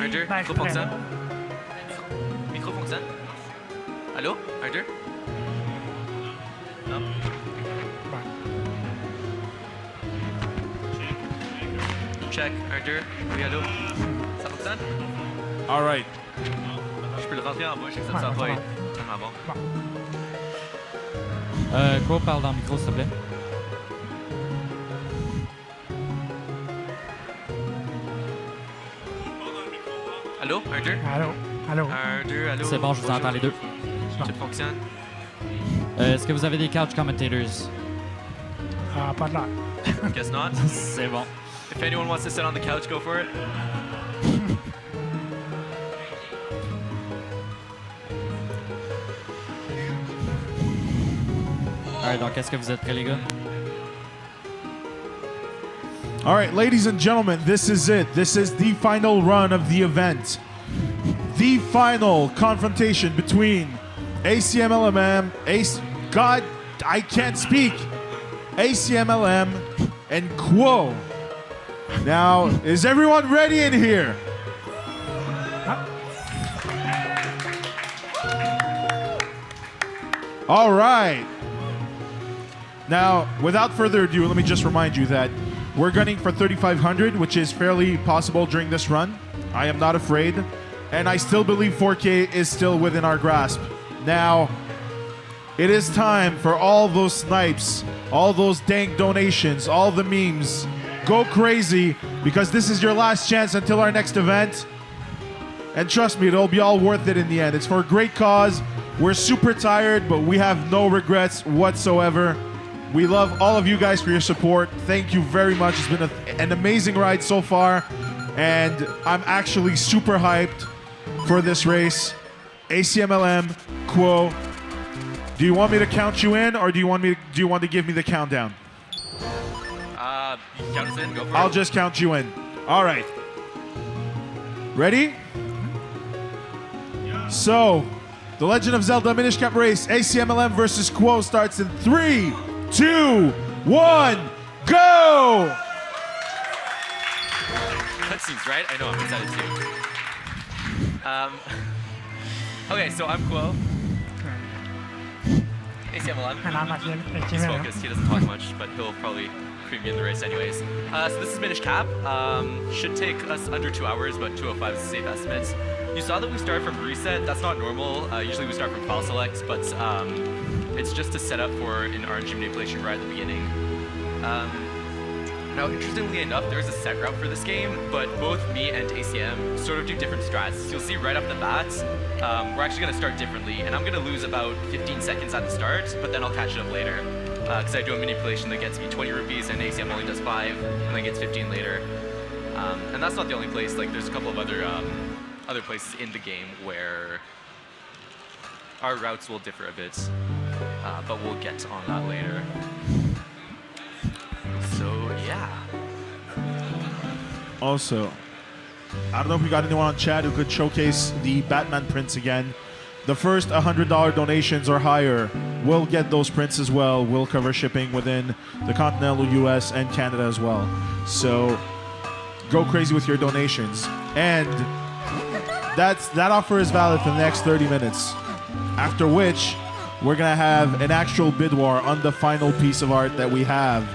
Arthur, micro fonctionne. Micro fonctionne. Allô, Arthur? Non. Check, Arthur. Oui, allô? Ça fonctionne? All right. Je peux le rentrer en bouche et ça ne sera pas tellement bon. Quoooo, parle dans le micro, s'il te plaît. Allô, Arthur? Allô? Arthur, allô? C'est bon, je vous entends les deux. Tout fonctionne? Est-ce que vous avez des couch commentators? Pas de l'air. Guess not. C'est bon. If anyone wants to sit on the couch, go for it. Alright, donc est-ce que vous êtes prêts, les gars? All right, ladies and gentlemen, this is it. This is the final run of the event. The final confrontation between Acmlm, God, I can't speak. Acmlm and quoooo. Now, is everyone ready in here? All right. Now, without further ado, let me just remind you that we're gunning for 3,500, which is fairly possible during this run. I am not afraid. And I still believe 4K is still within our grasp. Now, it is time for all those snipes, all those dank donations, all the memes. Go crazy, because this is your last chance until our next event. And trust me, it'll be all worth it in the end. It's for a great cause. We're super tired, but we have no regrets whatsoever. We love all of you guys for your support. Thank you very much. It's been an amazing ride so far, and I'm actually super hyped for this race. Acmlm, quoooo. Do you want me to count you in, or do you want to give me the countdown? You can count us in. Go for it. I'll just count you in. All right. Ready? So, the Legend of Zelda Minish Cap race, Acmlm versus quoooo starts in 3, 2, 1, go! Cutscenes, right? I know, I'm excited too. Okay, so I'm quoooo. Acmlm. And I'm He's focused, he doesn't talk much, but he'll probably cream me in the race anyways. So this is Minish Cap. Should take us under 2 hours, but 2:05 is a safe estimate. You saw that we start from reset. That's not normal. Usually we start from file select, but it's just to set up for an RNG manipulation right at the beginning. Now, interestingly enough, there's a set route for this game, but both me and ACM sort of do different strats. So you'll see right off the bat, we're actually going to start differently, and I'm going to lose about 15 seconds at the start, but then I'll catch it up later. Because I do a manipulation that gets me 20 rupees, and ACM only does 5, and then gets 15 later. And that's not the only place. Like, there's a couple of other places in the game where our routes will differ a bit, but we'll get on that later. So, yeah. Also, I don't know if we got anyone on chat who could showcase the Batman prints again. The first $100 donations or higher will get those prints as well. We'll cover shipping within the continental US and Canada as well. So, go crazy with your donations. And that offer is valid for the next 30 minutes. After which, we're going to have an actual bid war on the final piece of art that we have.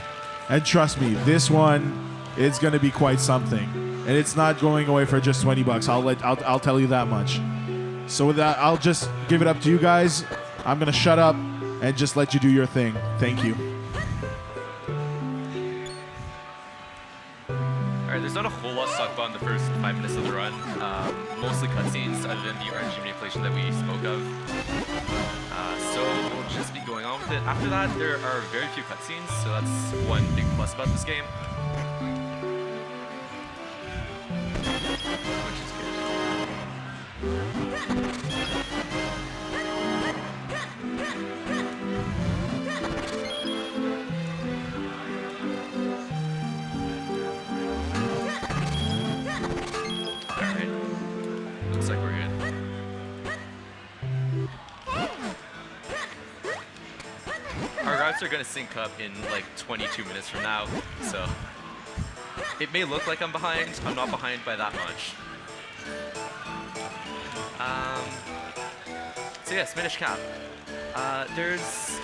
And trust me, this one is going to be quite something. And it's not going away for just 20 bucks. I'll tell you that much. So with that, I'll just give it up to you guys. I'm going to shut up and just let you do your thing. Thank you. Alright, there's not a whole lot to talk about in the first 5 minutes of the run. Mostly cutscenes other than the RNG manipulation that we spoke of. So we'll just be going on with it. After that, there are very few cutscenes, so that's one big plus about this game. Which is Alright. Looks like we're good. Our routes are gonna sync up in like 22 minutes from now, so it may look like I'm behind. I'm not behind by that much. So yes, Minish Cap. There's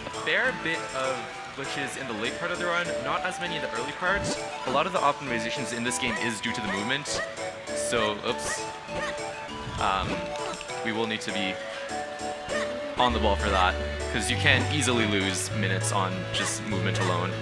a fair bit of glitches in the late part of the run, not as many in the early parts. A lot of the optimizations in this game is due to the movement. So, oops. We will need to be on the ball for that, because you can easily lose minutes on just movement alone.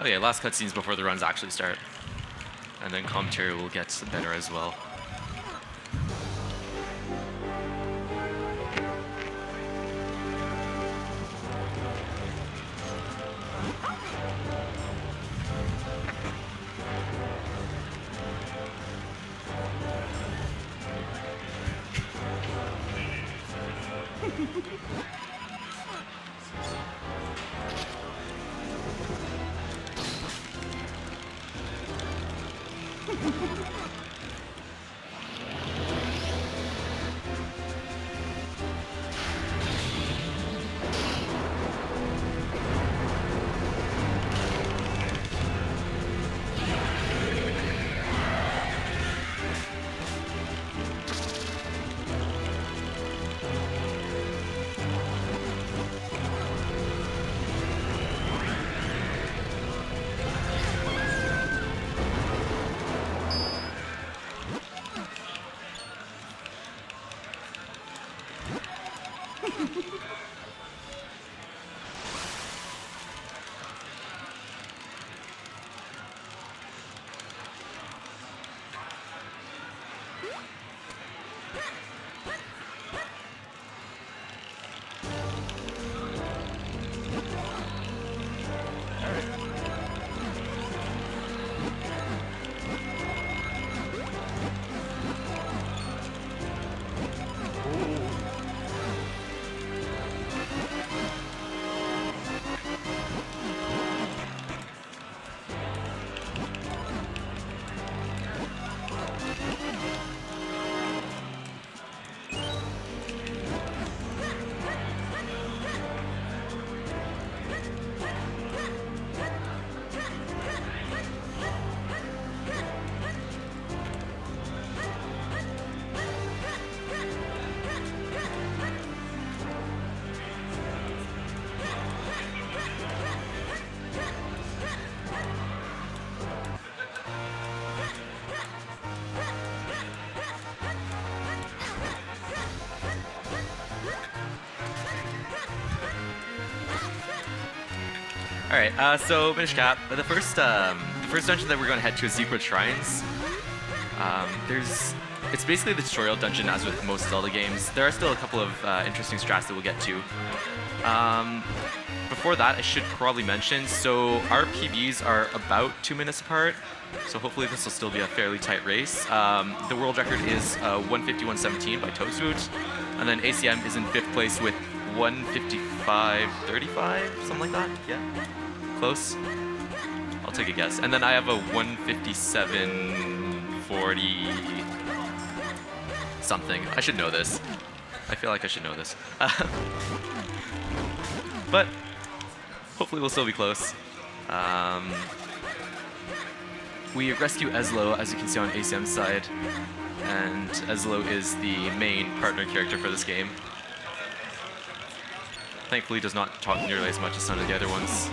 Oh yeah, last cutscenes before the runs actually start. And then commentary will get better as well. Alright, so Minish Cap. The first dungeon that we're going to head to is Secret Shrines. It's basically the tutorial dungeon as with most Zelda games. There are still a couple of interesting strats that we'll get to. Before that, I should probably mention, so our PBs are about 2 minutes apart, so hopefully this will still be a fairly tight race. The world record is 150-117 by Toadsuit, and then ACM is in 5th place with 155-35, something like that, yeah. Close. I'll take a guess. And then I have a 157-40 something. I should know this. I feel like I should know this. But hopefully we'll still be close. We rescue Ezlo, as you can see on ACM's side, and Ezlo is the main partner character for this game. Thankfully does not talk nearly as much as some of the other ones.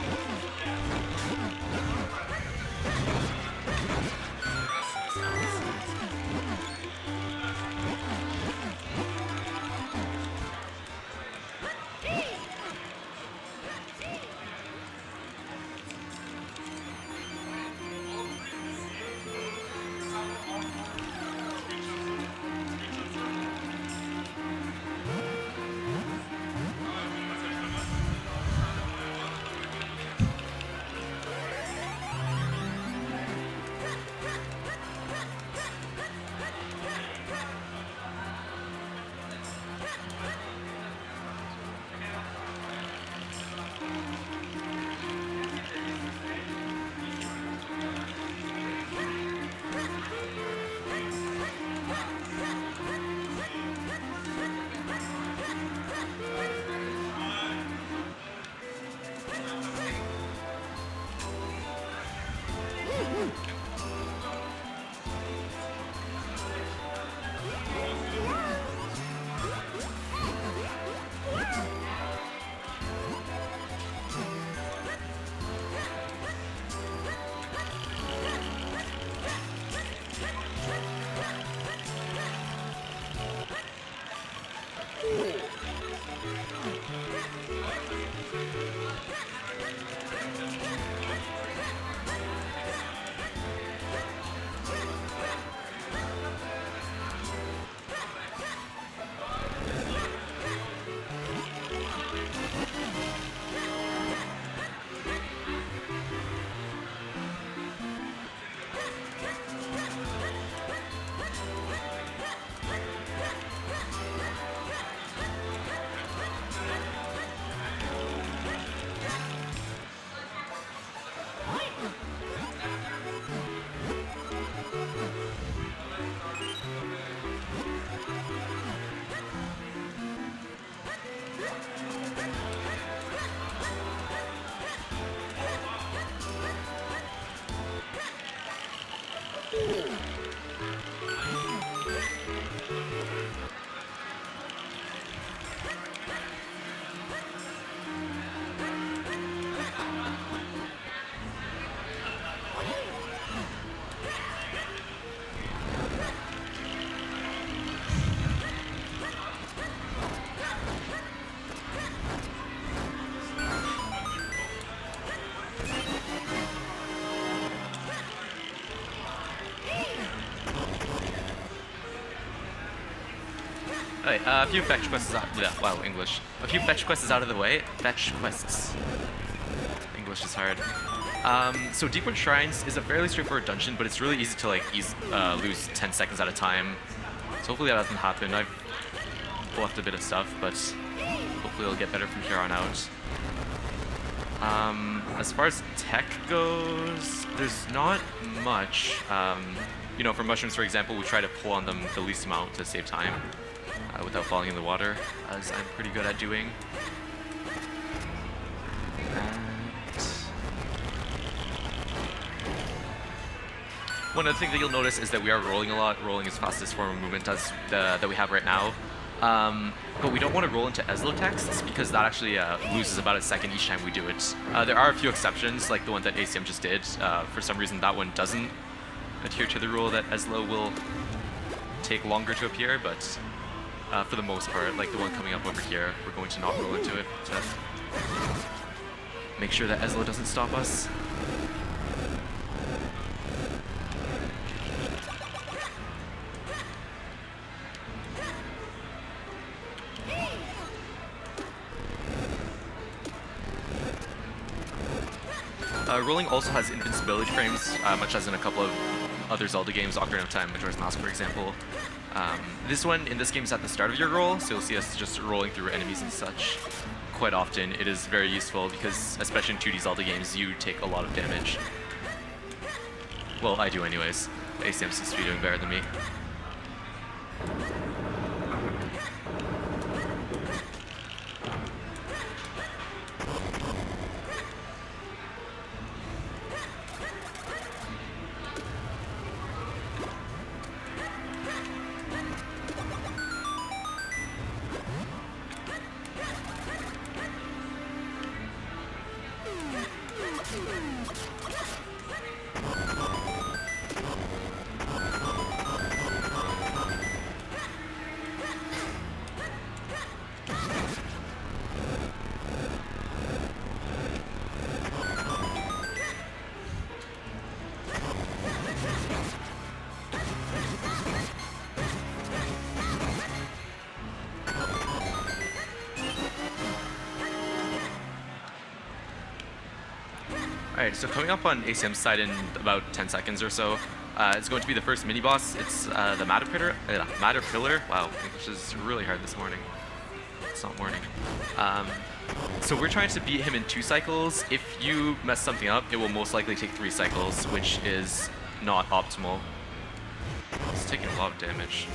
Alright, a few fetch quests out. Yeah, wow, English. A few fetch quests out of the way. Fetch quests. English is hard. So Deepwood Shrines is a fairly straightforward dungeon, but it's really easy to like lose 10 seconds at a time. So hopefully that doesn't happen. I've left a bit of stuff, but hopefully it'll get better from here on out. As far as tech goes, there's not much. You know, for mushrooms, for example, we try to pull on them the least amount to save time without falling in the water, as I'm pretty good at doing. One other thing that you'll notice is that we are rolling a lot. Rolling is the fastest form of movement that we have right now. But we don't want to roll into ESLO texts because that actually loses about a second each time we do it. There are a few exceptions, like the one that ACM just did. For some reason, that one doesn't adhere to the rule that ESLO will take longer to appear, but for the most part, like the one coming up over here, we're going to not roll into it to make sure that ESLO doesn't stop us. Rolling also has invincibility frames, much as in a couple of other Zelda games, Ocarina of Time, Majora's Mask, for example. This one, in this game, is at the start of your roll, so you'll see us just rolling through enemies and such quite often. It is very useful because, especially in 2D Zelda games, you take a lot of damage. Well, I do anyways. ACM seems to be doing better than me. Alright, so coming up on ACM's side in about 10 seconds or so, it's going to be the first mini boss. It's the Matter Pillar. Wow, English is really hard this morning. It's not morning. So we're trying to beat him in 2 cycles. If you mess something up, it will most likely take 3 cycles, which is not optimal. It's taking a lot of damage.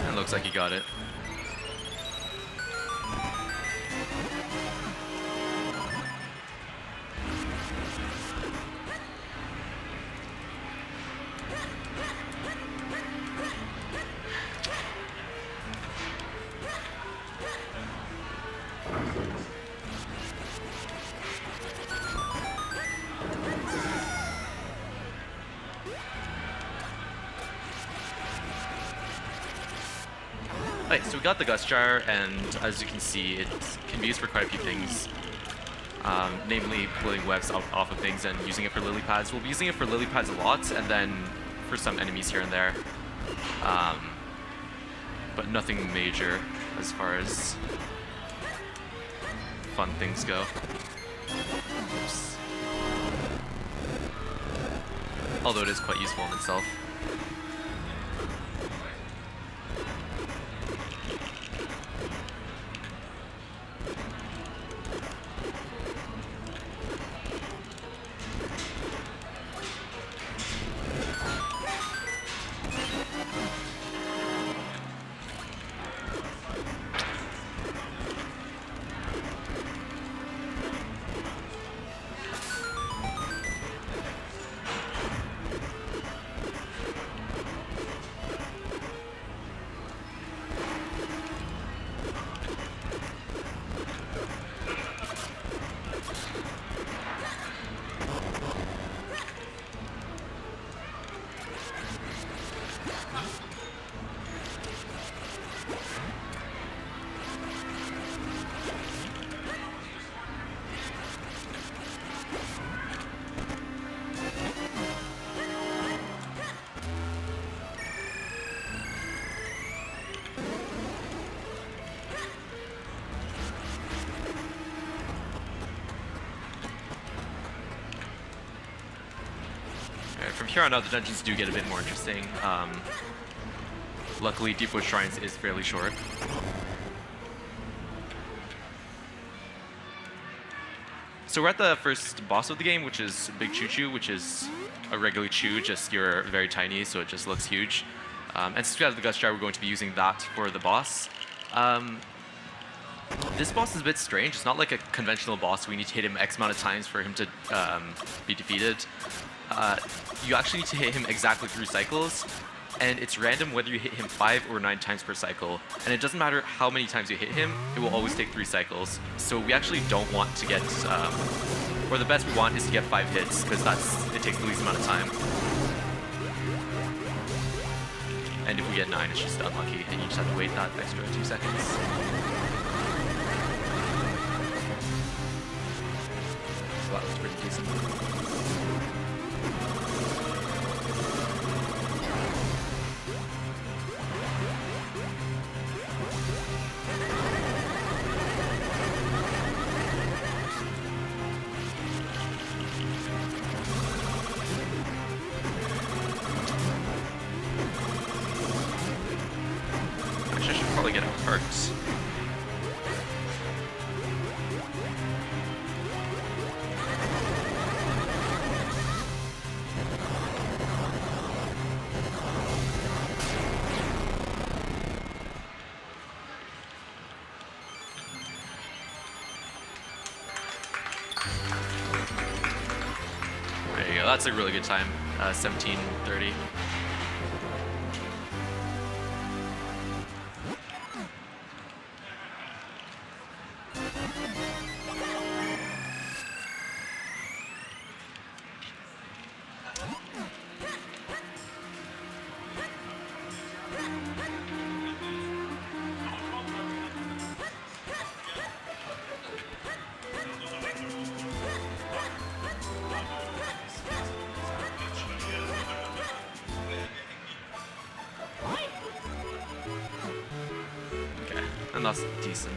And looks like he got it. Right, so we got the Gust Jar, and as you can see, it can be used for quite a few things. Namely, pulling webs off of things and using it for lily pads. We'll be using it for lily pads a lot, and then for some enemies here and there. But nothing major as far as fun things go. Oops. Although it is quite useful in itself. From here on out, the dungeons do get a bit more interesting. Luckily, Deepwood Shrines is fairly short. So we're at the first boss of the game, which is Big Choo Choo, which is a regular Choo, just you're very tiny, so it just looks huge. And since we have the Gust Jar, we're going to be using that for the boss. This boss is a bit strange. It's not like a conventional boss. We need to hit him X amount of times for him to be defeated. You actually need to hit him exactly 3 cycles, and it's random whether you hit him 5 or 9 times per cycle. And it doesn't matter how many times you hit him, it will always take 3 cycles. So we actually don't want to get, or the best we want is to get 5 hits, because it takes the least amount of time. And if we get 9, it's just unlucky, and you just have to wait that extra 2 seconds. So that was pretty decent. Actually, I should probably get a heart. There you go, that's a really good time. 17:30. And that's decent.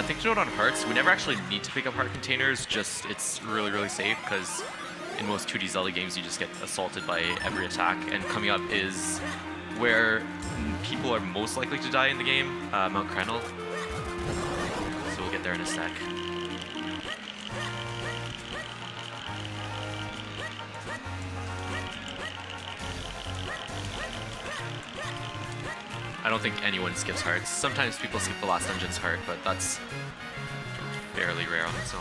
Thing to note on hearts, we never actually need to pick up heart containers, just it's really, really safe because in most 2D Zelda games you just get assaulted by every attack, and coming up is where people are most likely to die in the game, Mount Krenel. So we'll get there in a sec. I don't think anyone skips hearts. Sometimes people skip the last dungeon's heart, but that's fairly rare on its own.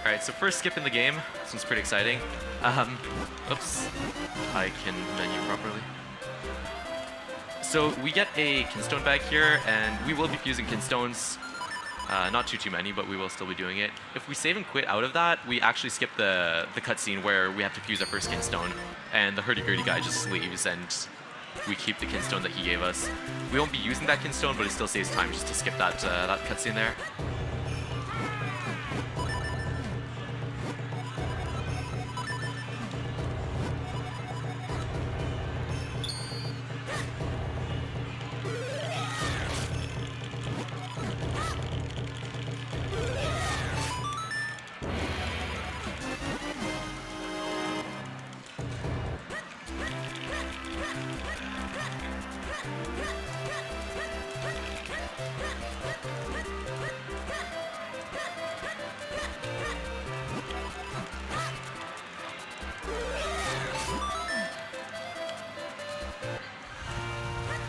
Alright, so first skip in the game. This one's pretty exciting. Oops. I can menu properly. So we get a kinstone bag here, and we will be fusing kinstones. Not too many, but we will still be doing it. If we save and quit out of that, we actually skip the cutscene where we have to fuse our first kinstone, and the hurdy-gurdy guy just leaves, and we keep the kinstone that he gave us. We won't be using that kinstone, but it still saves time just to skip that cutscene there.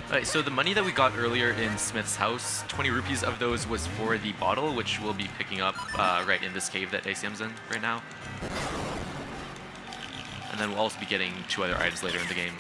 Alright, so the money that we got earlier in Smith's house, 20 rupees of those was for the bottle, which we'll be picking up right in this cave that ACM's in right now. And then we'll also be getting 2 other items later in the game.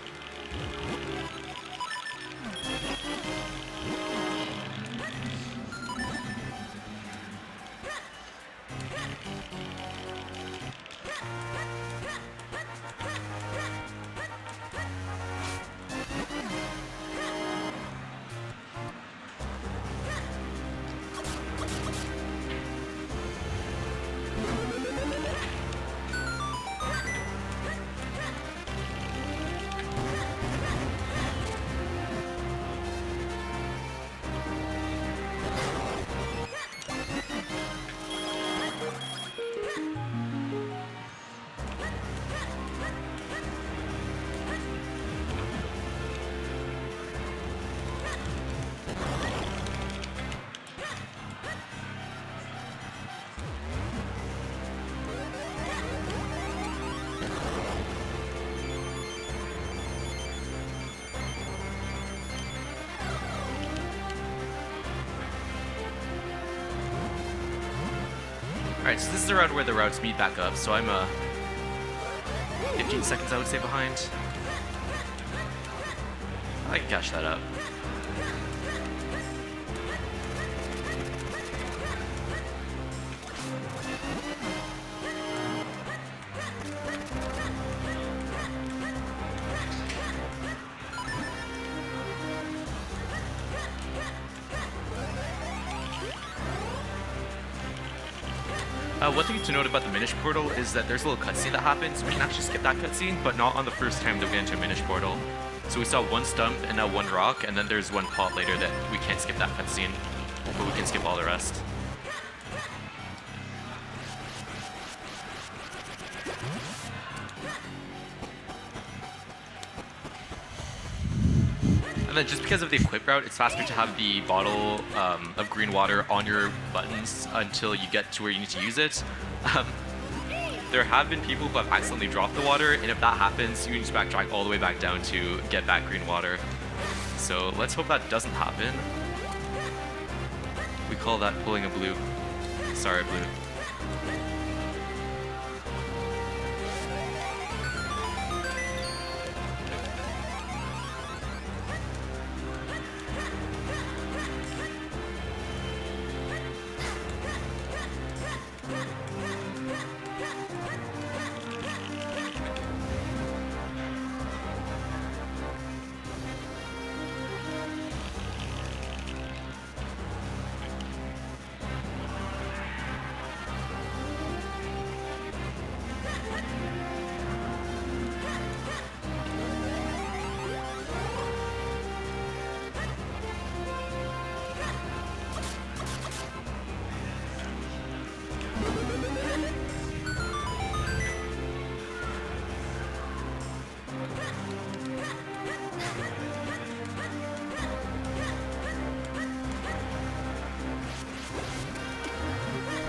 Alright, so this is around where the routes meet back up, so I'm 15 seconds I would say behind. I can catch that up. One thing to note about the Minish portal is that there's a little cutscene that happens. We can actually skip that cutscene, but not on the first time that we enter a Minish portal. So we saw one stump and now one rock, and then there's one pot later that we can't skip that cutscene, but we can skip all the rest. And then just because of the equip route, it's faster to have the bottle of green water on your buttons until you get to where you need to use it. There have been people who have accidentally dropped the water, and if that happens, you need to backtrack all the way back down to get back green water. So let's hope that doesn't happen. We call that pulling a blue. Sorry, blue.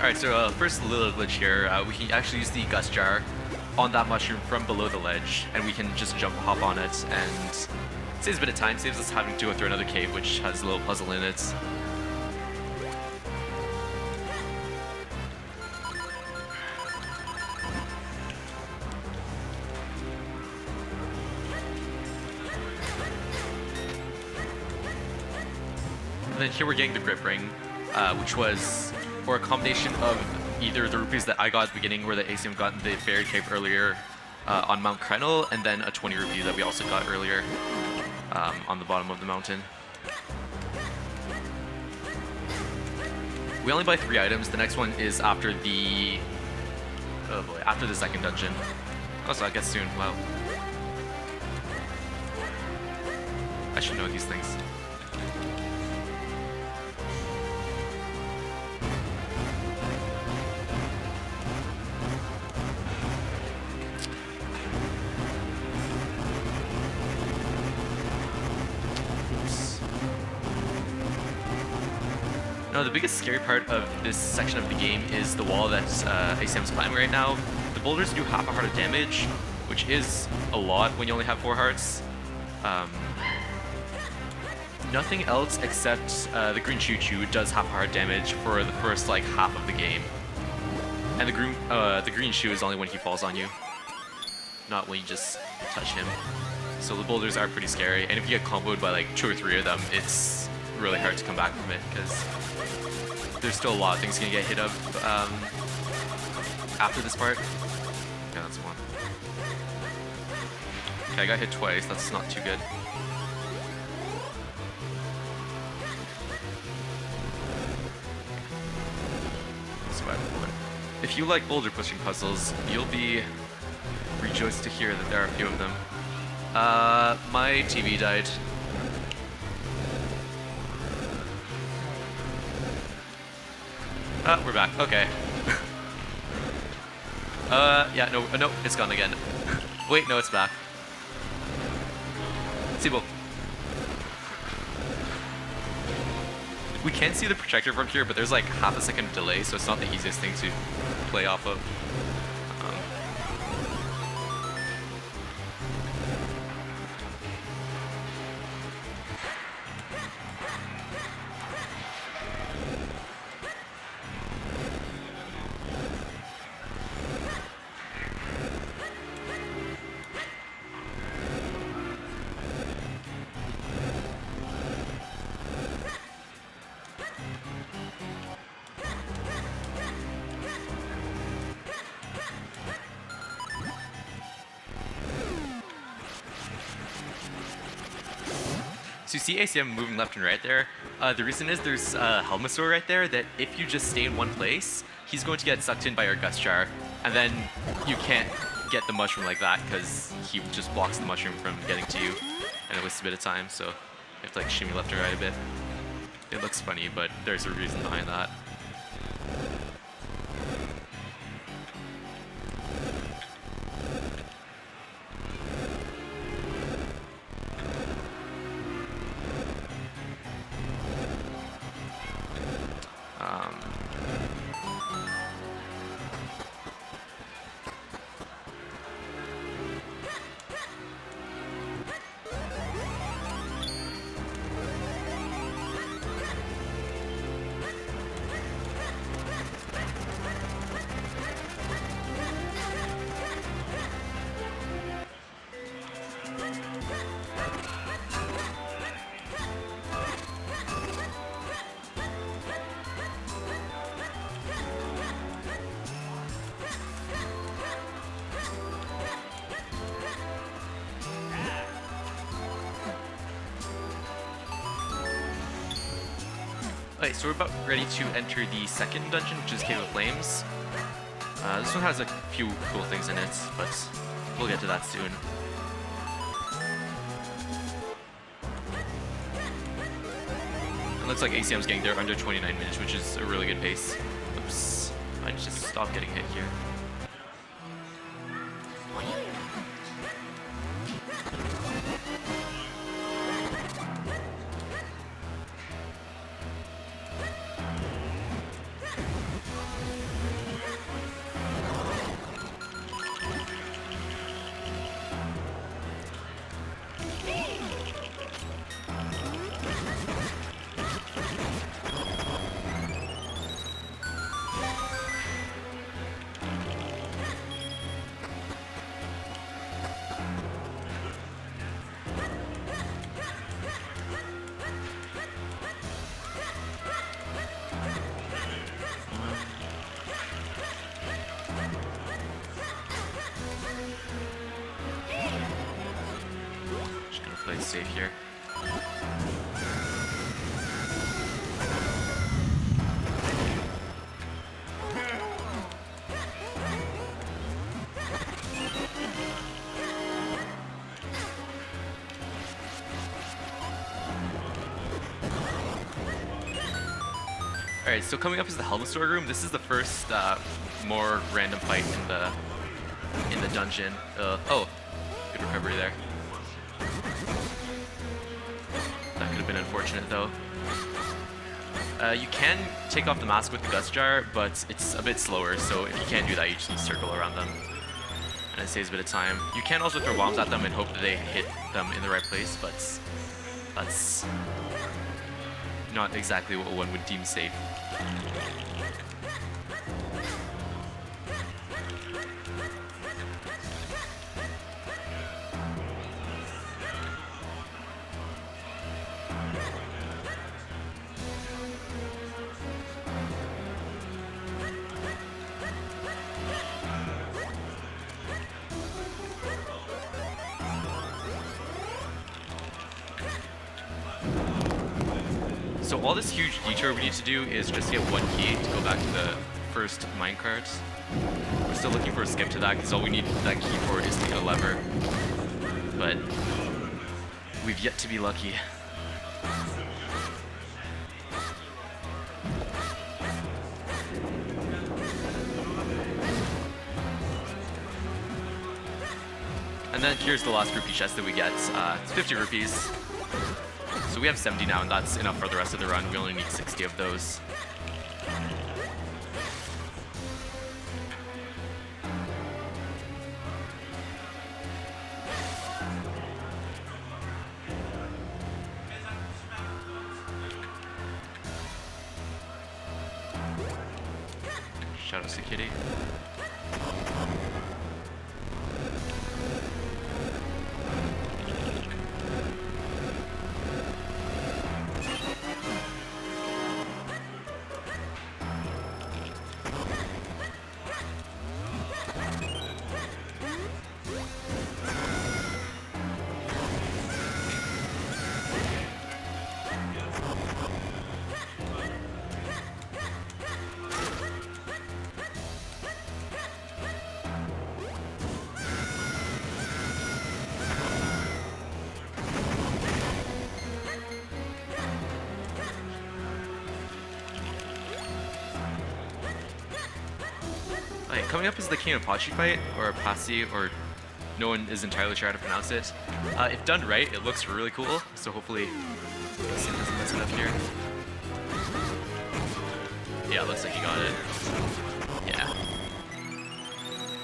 Alright, so first little glitch here. We can actually use the gust jar on that mushroom from below the ledge, and we can just hop on it, and saves a bit of time, saves us having to go through another cave, which has a little puzzle in it. And then here we're getting the grip ring, which was or a combination of either the rupees that I got at the beginning, or that ACM got in the fairy cave earlier on Mount Krenel, and then a 20 rupee that we also got earlier on the bottom of the mountain. We only buy 3 items. The next one is after the after the second dungeon. Also, I guess soon. Wow. I should know these things. No, the biggest scary part of this section of the game is the wall that ACM's climbing right now. The boulders do half a heart of damage, which is a lot when you only have 4 hearts. Nothing else except the green choo-choo does half a heart damage for the first like half of the game. And the green shoe is only when he falls on you, not when you just touch him. So the boulders are pretty scary, and if you get comboed by like 2 or 3 of them, it's really hard to come back from it, because there's still a lot of things you can get hit of after this part. Yeah, that's one. Okay, I got hit twice. That's not too good. If you like boulder pushing puzzles, you'll be rejoiced to hear that there are a few of them. My TV died. We're back. Okay. Yeah, no, it's gone again. Wait, no, it's back. Sibo. We can see the projector from here, but there's like half a second delay, so it's not the easiest thing to play off of. So you see ACM moving left and right there. The reason is there's a Helmasaur right there that if you just stay in one place, he's going to get sucked in by your Gust Jar. And then you can't get the mushroom like that because he just blocks the mushroom from getting to you. And it wastes a bit of time, so you have to like shimmy left and right a bit. It looks funny, but there's a reason behind that. Okay, so we're about ready to enter the second dungeon, which is Cave of Flames. This one has a few cool things in it, but we'll get to that soon. It looks like ACM's getting there under 29 minutes, which is a really good pace. Oops, I just stopped getting hit here. Just gonna play it safe here. Alright, so coming up is the helmet store room. This is the first more random fight in the dungeon. Oh, good recovery there. That could have been unfortunate though. You can take off the mask with the Gust Jar, but it's a bit slower, so if you can't do that, you just need to circle around them. And it saves a bit of time. You can also throw bombs at them and hope that they hit them in the right place, but that's not exactly what one would deem safe. So all this huge detour we need to do is just get one key to go back to the first minecart. We're still looking for a skip to that because all we need that key for is to get a lever. But we've yet to be lucky. And then here's the last rupee chest that we get. It's 50 rupees. So we have 70 now, and that's enough for the rest of the run. We only need 60 of those. Shout out to Kitty. Alright, coming up is the King Apache fight, or Apache, or no one is entirely sure how to pronounce it. If done right, it looks really cool, so hopefully Sim doesn't mess it up here. Yeah, it looks like he got it. Yeah.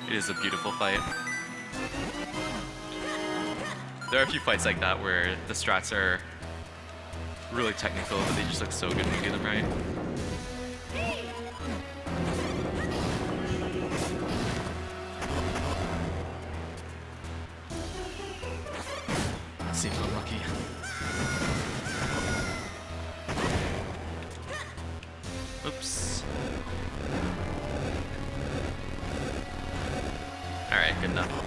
It is a beautiful fight. There are a few fights like that where the strats are really technical, but they just look so good when you get them right. Seems unlucky. Oops. Alright, good enough.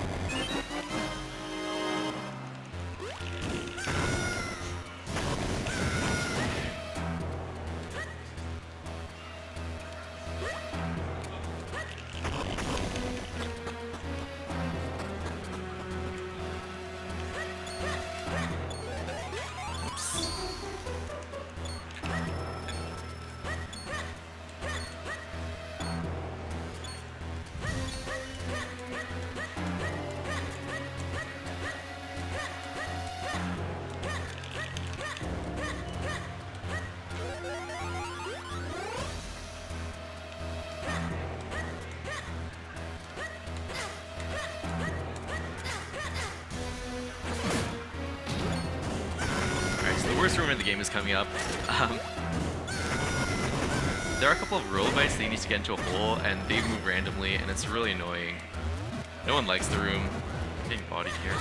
The worst room in the game is coming up. There are a couple of rollerbites that you need to get into a hole, and they move randomly, and it's really annoying. No one likes the room. I'm getting bodied here.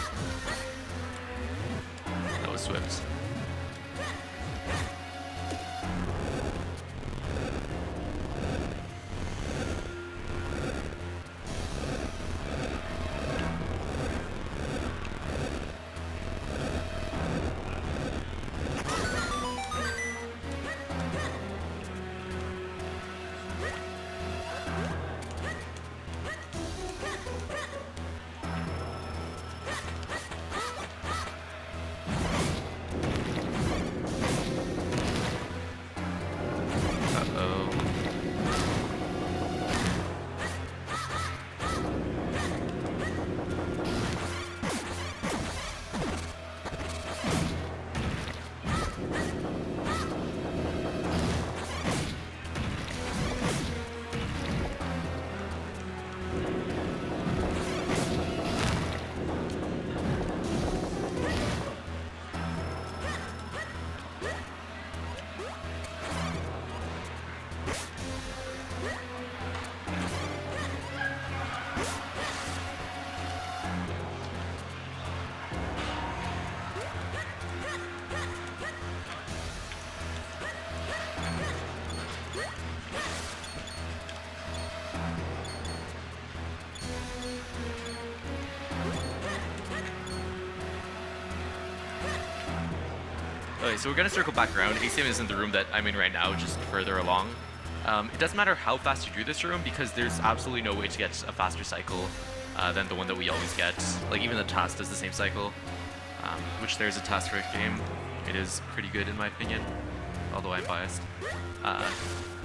That was Swift. Okay, so we're gonna circle back around. ACM is in the room that I'm in right now, just further along. It doesn't matter how fast you do this room because there's absolutely no way to get a faster cycle than the one that we always get. Like even the task does the same cycle, which there's a task for a game. It is pretty good in my opinion, although I'm biased.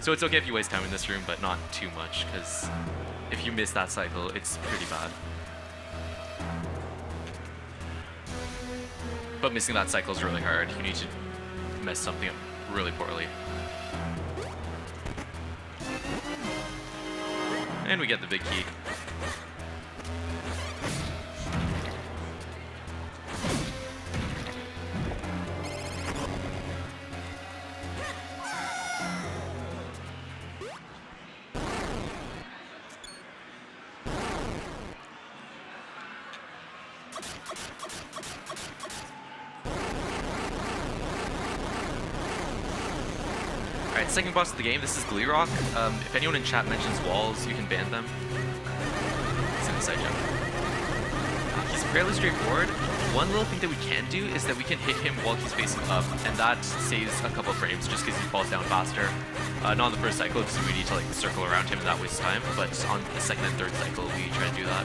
So it's okay if you waste time in this room, but not too much, because if you miss that cycle, it's pretty bad. But missing that cycle is really hard. You need to mess something up really poorly. And we get the big key. Alright, second boss of the game, this is Glee Rock. If anyone in chat mentions walls, you can ban them. It's an inside joke. He's fairly straightforward. One little thing that we can do is that we can hit him while he's facing up, and that saves a couple of frames just because he falls down faster. Not on the first cycle because we need to like circle around him and that wastes time, but on the second and third cycle we try to do that.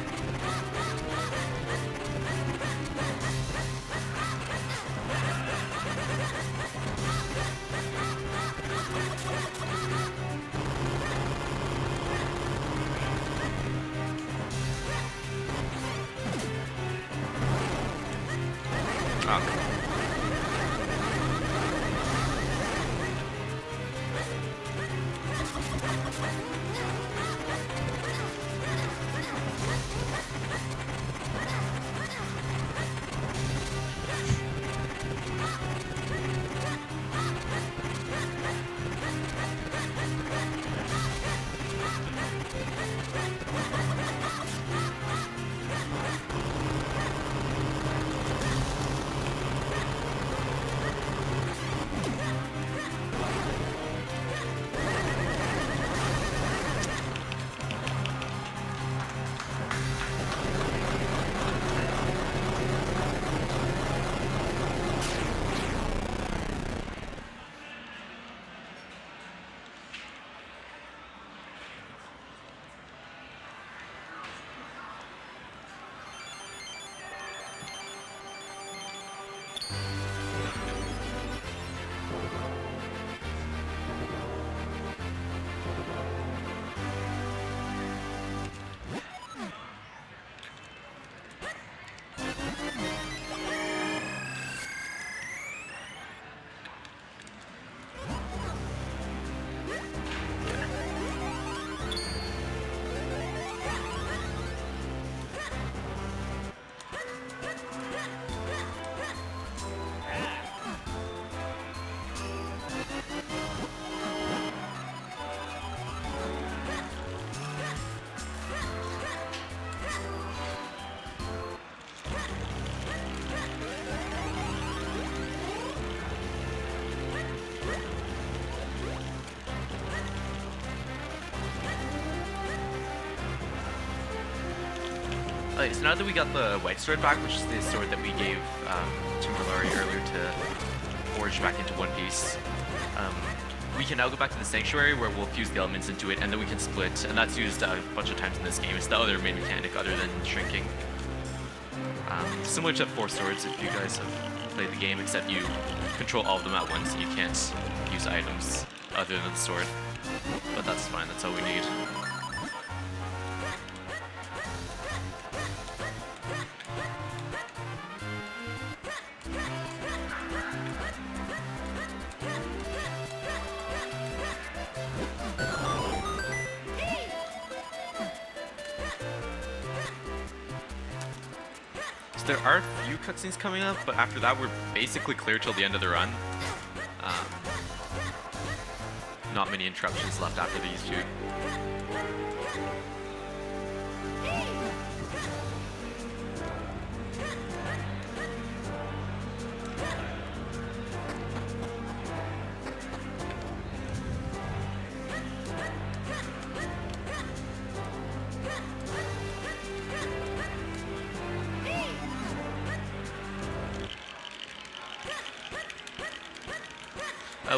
Okay, so now that we got the white sword back, which is the sword that we gave to Malari earlier to forge back into one piece, we can now go back to the sanctuary where we'll fuse the elements into it, and then we can split, and that's used a bunch of times in this game. It's the other main mechanic other than shrinking. Similar to Four Swords if you guys have played the game, except you control all of them at once and you can't use items other than the sword. But that's fine, that's all we need. So there are a few cutscenes coming up, but after that we're basically clear till the end of the run. Not many interruptions left after these two.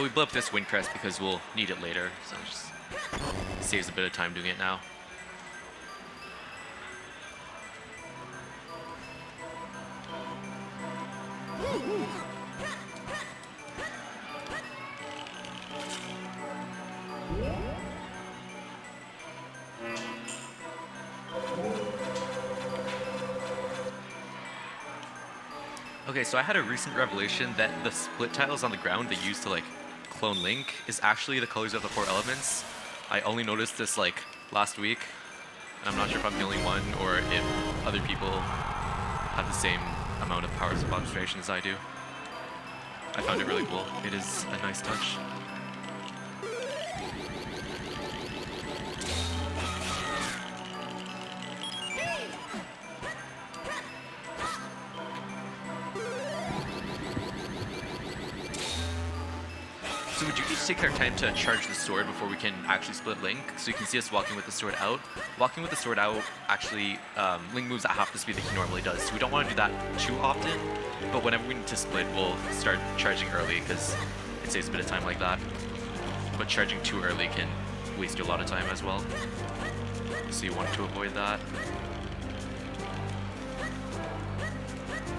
We blew up this wind crest because we'll need it later, so it just saves a bit of time doing it now. Okay, so I had a recent revelation that the split tiles on the ground they use to like clone Link is actually the colors of the 4 elements. I only noticed this like last week, and I'm not sure if I'm the only one or if other people have the same amount of powers of observation as I do. I found it really cool. It is a nice touch. So would you each take our time to charge the sword before we can actually split Link? So you can see us walking with the sword out. Walking with the sword out actually, Link moves at half the speed that he normally does. So we don't want to do that too often, but whenever we need to split, we'll start charging early because it saves a bit of time like that. But charging too early can waste you a lot of time as well. So you want to avoid that.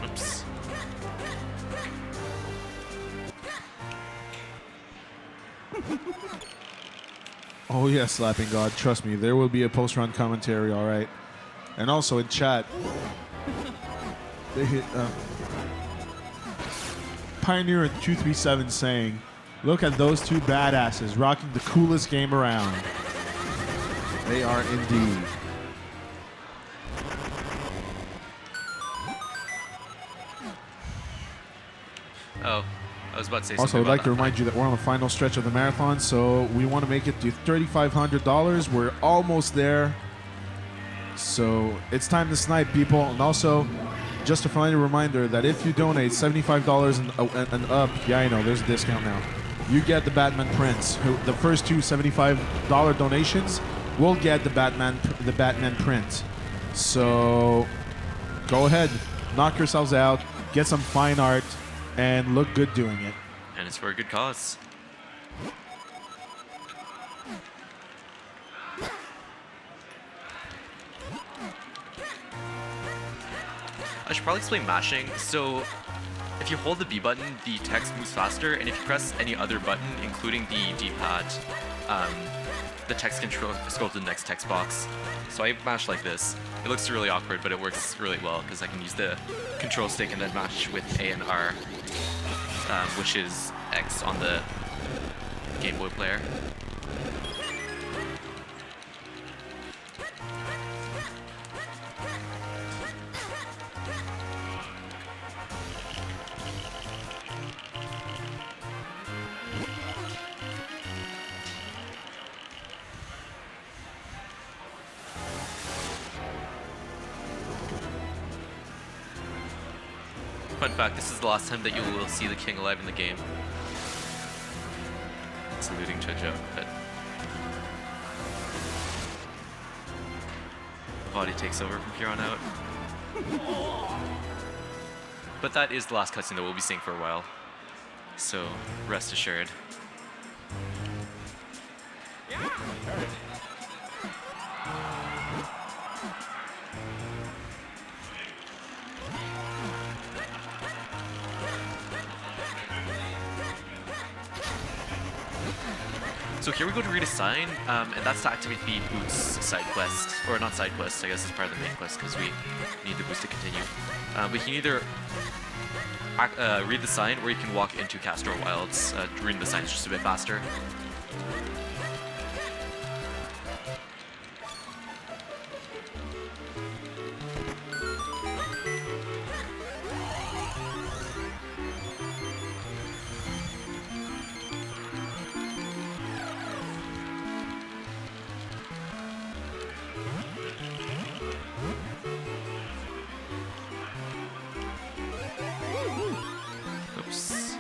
Oops. Oh yeah, Slapping God. Trust me, there will be a post-run commentary, all right? And also in chat, they hit Pioneer in 237 saying, "Look at those two badasses rocking the coolest game around." They are indeed. Oh, I was about to say Also, something I'd like about to that. remind you that we're on the final stretch of the marathon, so we want to make it to $3,500. We're almost there. So it's time to snipe, people. And also, just a final reminder that if you donate $75 and up, yeah, I know, there's a discount now. You get the Batman prints. The first two $75 donations will get the Batman print. So go ahead, knock yourselves out, get some fine art, and look good doing it. And it's for a good cause. I should probably explain mashing. So if you hold the B button, the text moves faster, and if you press any other button, including the D-pad, the text can scroll to the next text box. So I mash like this. It looks really awkward, but it works really well because I can use the control stick and then mash with A and R, which is X on the Game Boy player. Fun fact, this is the last time that you will see the king alive in the game. It's alluding to a joke, but the body takes over from here on out. But that is the last cutscene that we'll be seeing for a while, so rest assured. So here we go to read a sign, and that's to activate the boots side quest, or not side quest, I guess it's part of the main quest because we need the boost to continue. But you can either read the sign or you can walk into Castor Wilds. Reading the sign is just a bit faster. Oops.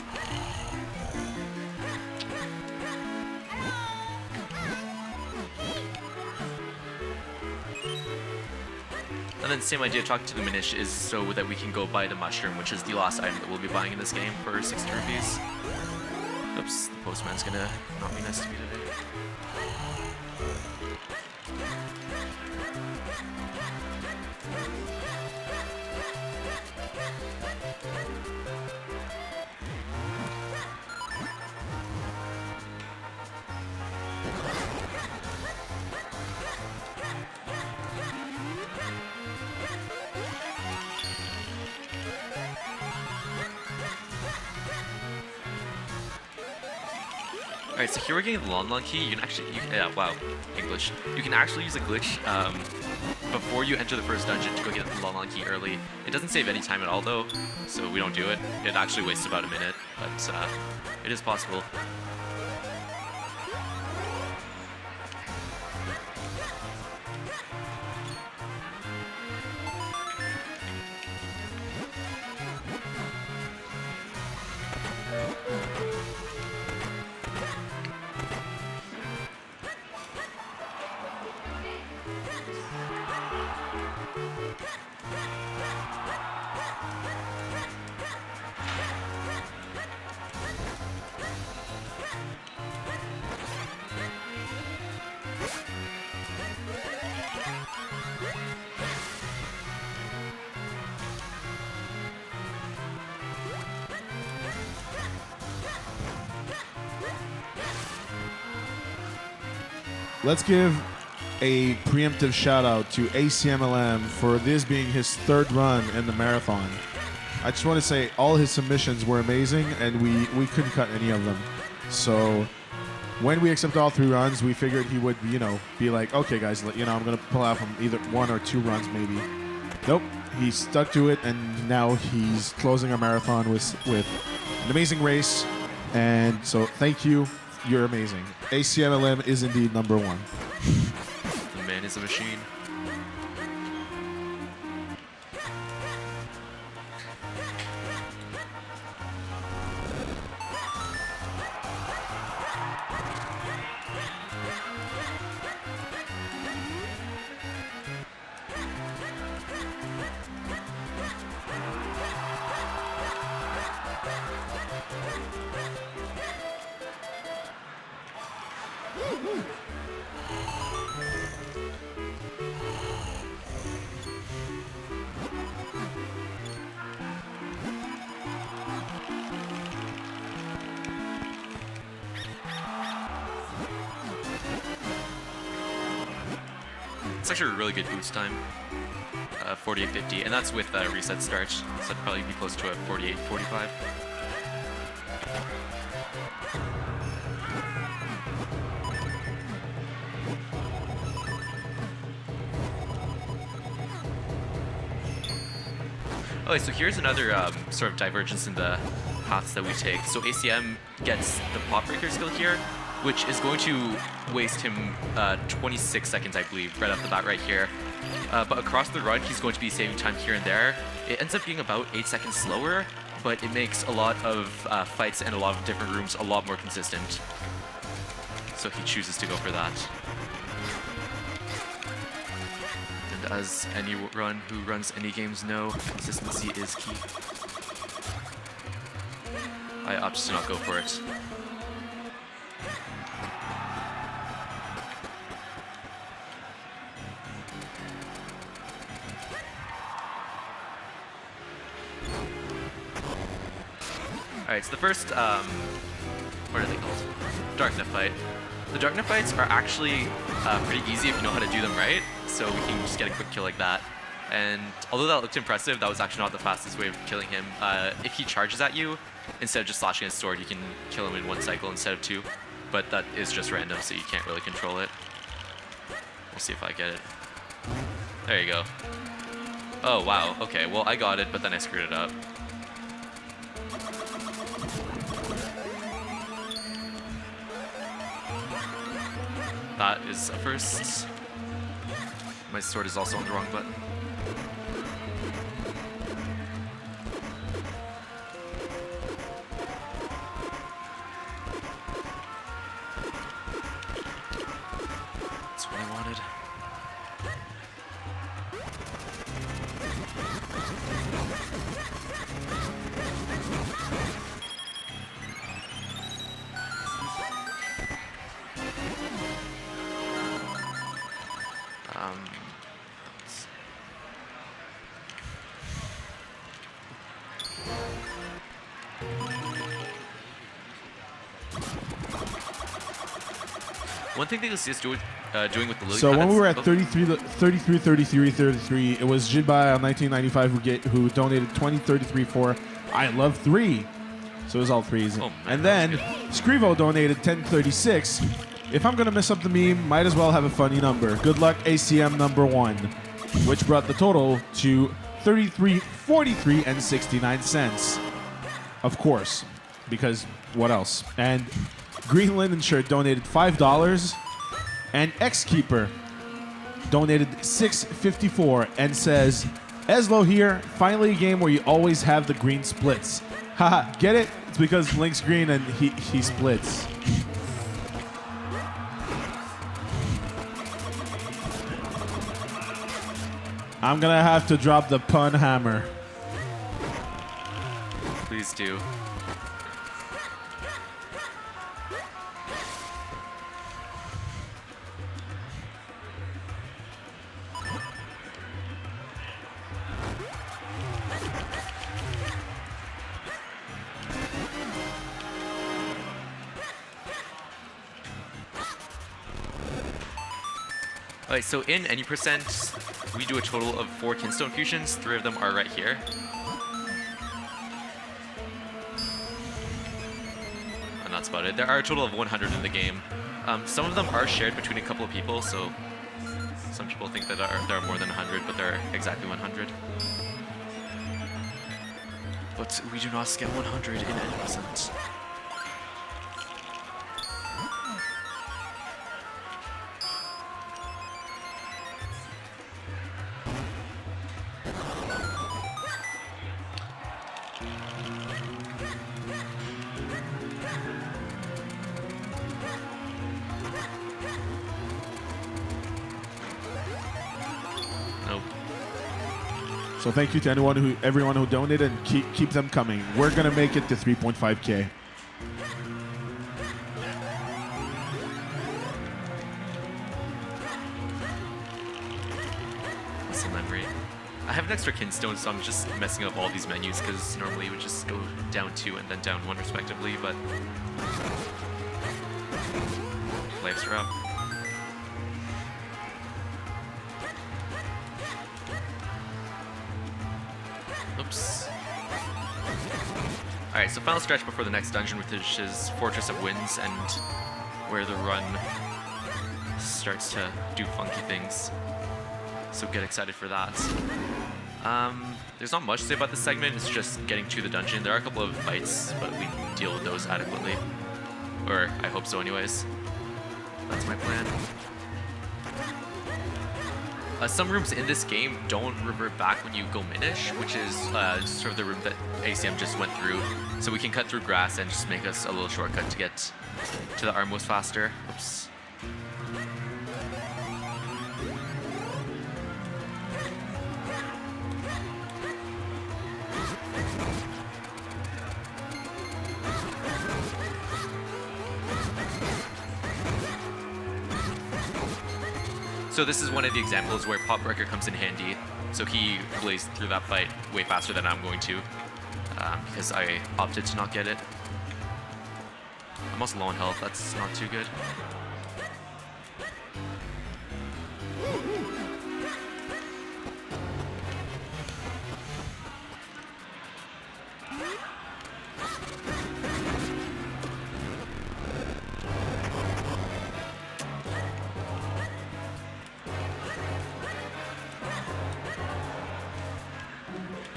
And then same idea, talking to the Minish is so that we can go buy the mushroom, which is the last item that we'll be buying in this game for 60 rupees. Oops, the postman's gonna not be nice to me today. Alright, so here we're getting the Lan key. You can actually, yeah, wow, English. You can actually use a glitch before you enter the first dungeon to go get the Lan key early. It doesn't save any time at all though, so we don't do it. It actually wastes about a minute, but it is possible. Let's give a preemptive shout out to Acmlm for this being his third run in the marathon. I just want to say all his submissions were amazing and we couldn't cut any of them. So when we accepted all 3 runs, we figured he would, you know, be like, okay guys, you know, I'm going to pull out from either 1 or 2 runs maybe. Nope, he stuck to it and now he's closing our marathon with an amazing race. And so thank you. You're amazing. Acmlm is indeed number 1. The man is a machine. It's actually a really good boost time, 48.50, and that's with reset start, so it'd probably be close to a 48.45. Okay, so here's another sort of divergence in the paths that we take. So ACM gets the pot breaker skill here, which is going to waste him 26 seconds, I believe, right off the bat right here. But across the run, he's going to be saving time here and there. It ends up being about 8 seconds slower, but it makes a lot of fights and a lot of different rooms a lot more consistent. So he chooses to go for that. And as anyone who runs any games know, consistency is key. I opt to not go for it. Alright, so the first, what are they called? Darknet fight. The Darknet fights are actually pretty easy if you know how to do them right, so we can just get a quick kill like that. And although that looked impressive, that was actually not the fastest way of killing him. If he charges at you, instead of just slashing his sword, you can kill him in 1 cycle instead of 2. But that is just random, so you can't really control it. We'll see if I get it. There you go. Oh, wow. Okay, well, I got it, but then I screwed it up. That is a first. My sword is also on the wrong button. That's what I wanted. One thing that you'll see us doing with the lily So when we were at pads- 33, it was Jinbai on 1995 who donated 2033 for I Love 3. So it was all threes. Oh, man, and that then was Scrivo donated 1036. If I'm going to mess up the meme, might as well have a funny number. Good luck, ACM number 1, which brought the total to 33.43 and 69 cents. Of course, because what else? And Green Linen Shirt donated $5, and Xkeeper donated $6.54 and says, Eslo here, finally a game where you always have the green splits. Haha, get it? It's because Link's green and he splits. I'm gonna have to drop the pun hammer. Please do. Alright, so in any percent, we do a total of 4 Kinstone fusions. 3 of them are right here. And that's about it. There are a total of 100 in the game. Some of them are shared between a couple of people, so some people think that there are more than 100, but there are exactly 100. But we do not get 100 in any percent. Nope. So thank you to everyone who donated, and keep them coming. We're gonna make it to 3.5K. Muscle memory. I have an extra Kinstone, so I'm just messing up all these menus because normally it would just go down 2 and then down 1 respectively, but lives are up. Oops. Alright, so final stretch before the next dungeon, which is Fortress of Winds, and where the run starts to do funky things. So get excited for that. There's not much to say about this segment, it's just getting to the dungeon. There are a couple of fights, but we deal with those adequately. Or I hope so anyways. That's my plan. Some rooms in this game don't revert back when you go Minish, which is sort of the room that ACM just went through. So we can cut through grass and just make us a little shortcut to get to the Armos faster. Oops. So this is one of the examples where Pop Breaker comes in handy. So he blazed through that fight way faster than I'm going to, because I opted to not get it. I'm also low on health, that's not too good.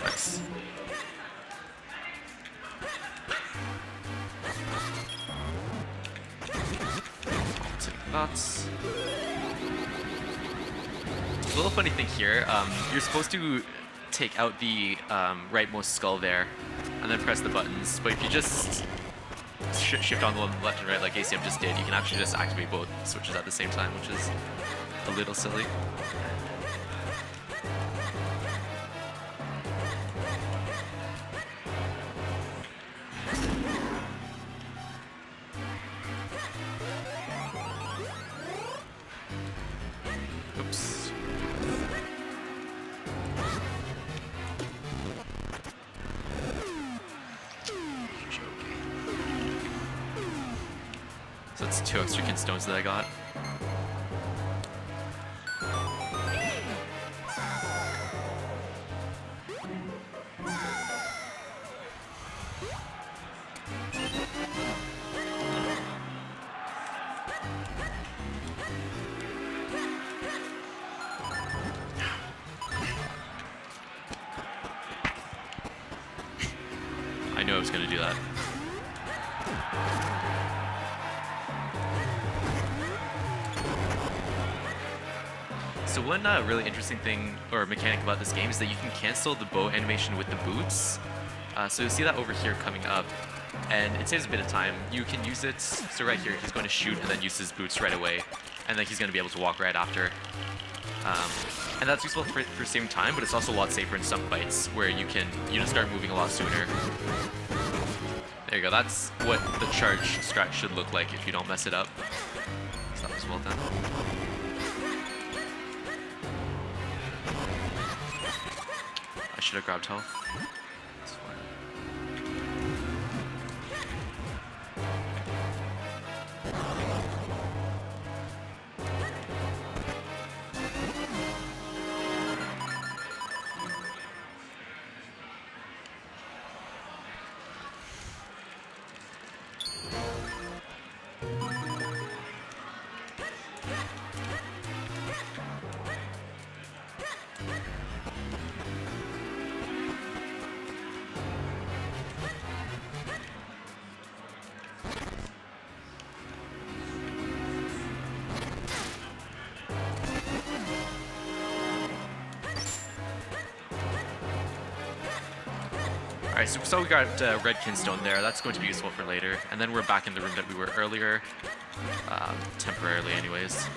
Nice. That's a little funny thing here. You're supposed to take out the rightmost skull there, and then press the buttons. But if you just shift on the left and right like ACM just did, you can actually just activate both switches at the same time, which is a little silly. Oops. So it's 2 extra Kinstones that I got. it's going to do that. So one really interesting thing or mechanic about this game is that you can cancel the bow animation with the boots. So you'll see that over here coming up, and it saves a bit of time. You can use it, so right here he's going to shoot and then use his boots right away, and then he's going to be able to walk right after. And that's useful for saving time, but it's also a lot safer in some fights where you can start moving a lot sooner. There you go, that's what the charge strat should look like if you don't mess it up. So that was well done. I should have grabbed health. That's fine. Alright, so we got red kinstone there. That's going to be useful for later. And then we're back in the room that we were earlier. Temporarily anyways.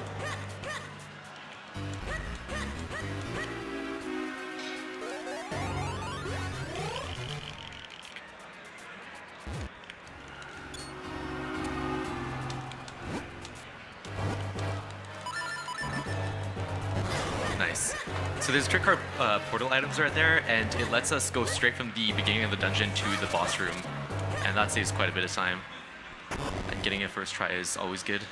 Nice. So there's trick card portal items right there, and it lets us go straight from the beginning of the dungeon to the boss room, and that saves quite a bit of time. And getting it first try is always good.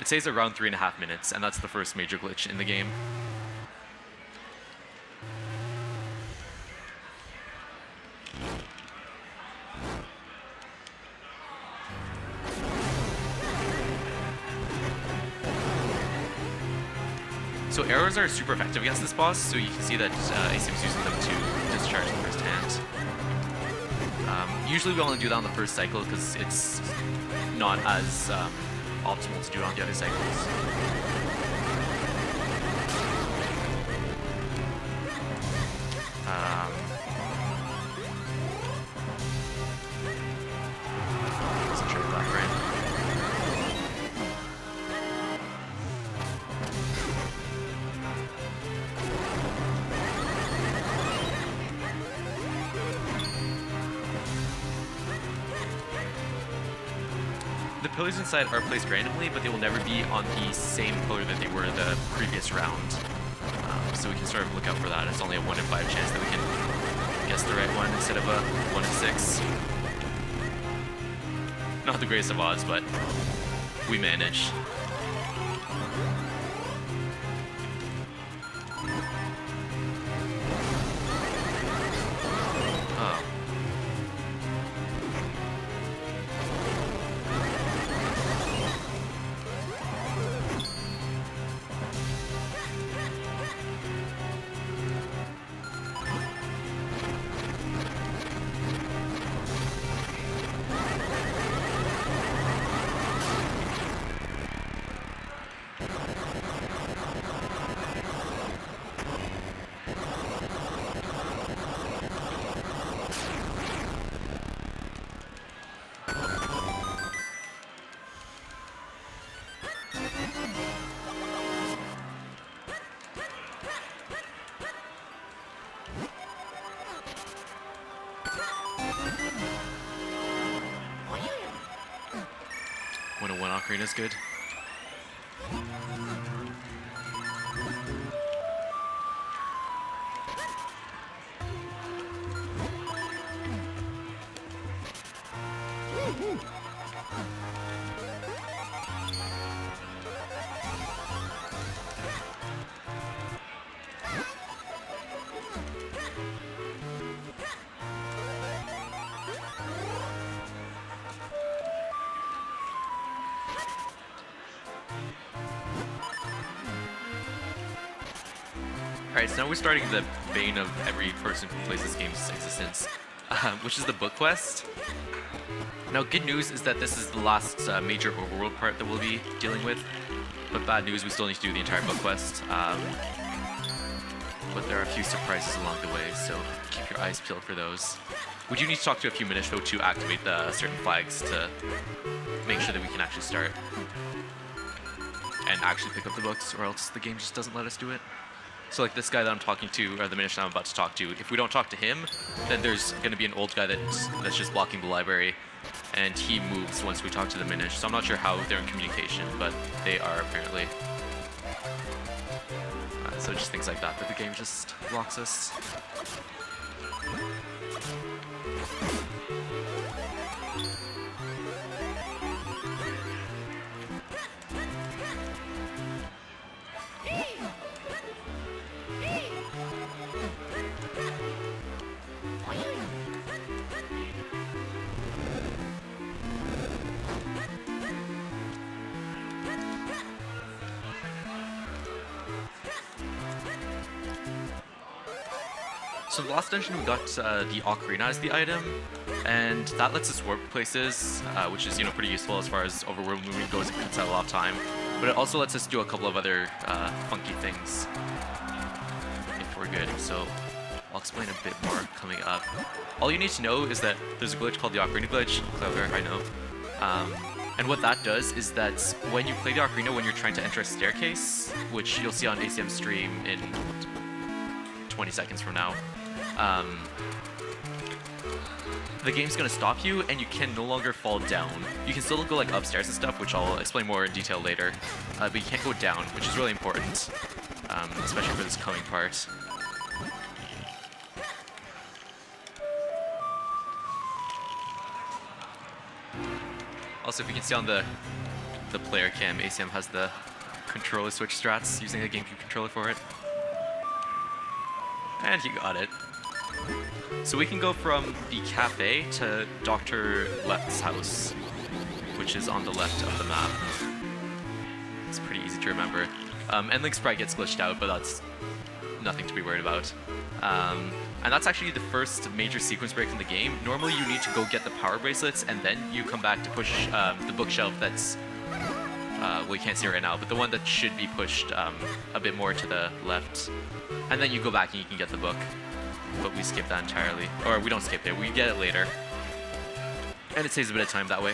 It saves around 3.5 minutes, and that's the first major glitch in the game. So arrows are super effective against this boss, so you can see that ACM's using them to discharge the first hand. Usually we only do that on the first cycle because it's not as optimal to do it on the other cycles. Concentrate on that, right? The pillars inside are placed randomly, but they will never be on the same pillar that they were in the previous round. So we can sort of look out for that. It's only a 1 in 5 chance that we can guess the right one instead of a 1 in 6. Not the greatest of odds, but we manage. Oh. When a one ocarina is good. Alright, so now we're starting the bane of every person who plays this game's existence. which is the book quest. Now, good news is that this is the last major overworld part that we'll be dealing with. But bad news, we still need to do the entire book quest. But there are a few surprises along the way, so keep your eyes peeled for those. We do need to talk to a few Minish though to activate the certain flags to make sure that we can actually start and actually pick up the books, or else the game just doesn't let us do it. So like this guy that I'm talking to, or the Minish that I'm about to talk to, if we don't talk to him, then there's going to be an old guy that's just blocking the library, and he moves once we talk to the Minish. So I'm not sure how they're in communication, but they are apparently. So just things like that, but the game just blocks us. So the last dungeon we got the Ocarina as the item, and that lets us warp places, which is pretty useful as far as overworld moving goes. It cuts out a lot of time, but it also lets us do a couple of other funky things if we're good. So I'll explain a bit more coming up. All you need to know is that there's a glitch called the Ocarina glitch. Clever, I know. And what that does is that when you play the Ocarina, when you're trying to enter a staircase, which you'll see on ACM's stream in 20 seconds from now, the game's gonna stop you and you can no longer fall down. You can still go like upstairs and stuff, which I'll explain more in detail later, but you can't go down, which is really important, especially for this coming part. Also, if you can see on the player cam, ACM has the controller switch strats using a GameCube controller for it. And he got it. So we can go from the cafe to Dr. Left's house, which is on the left of the map. It's pretty easy to remember. And Link's sprite gets glitched out, but that's nothing to be worried about. And that's actually the first major sequence break in the game. Normally you need to go get the power bracelets, and then you come back to push the bookshelf that's, well, you can't see it right now, but the one that should be pushed a bit more to the left. And then you go back and you can get the book. But we skip that entirely. Or we don't skip it, we get it later. And it saves a bit of time that way.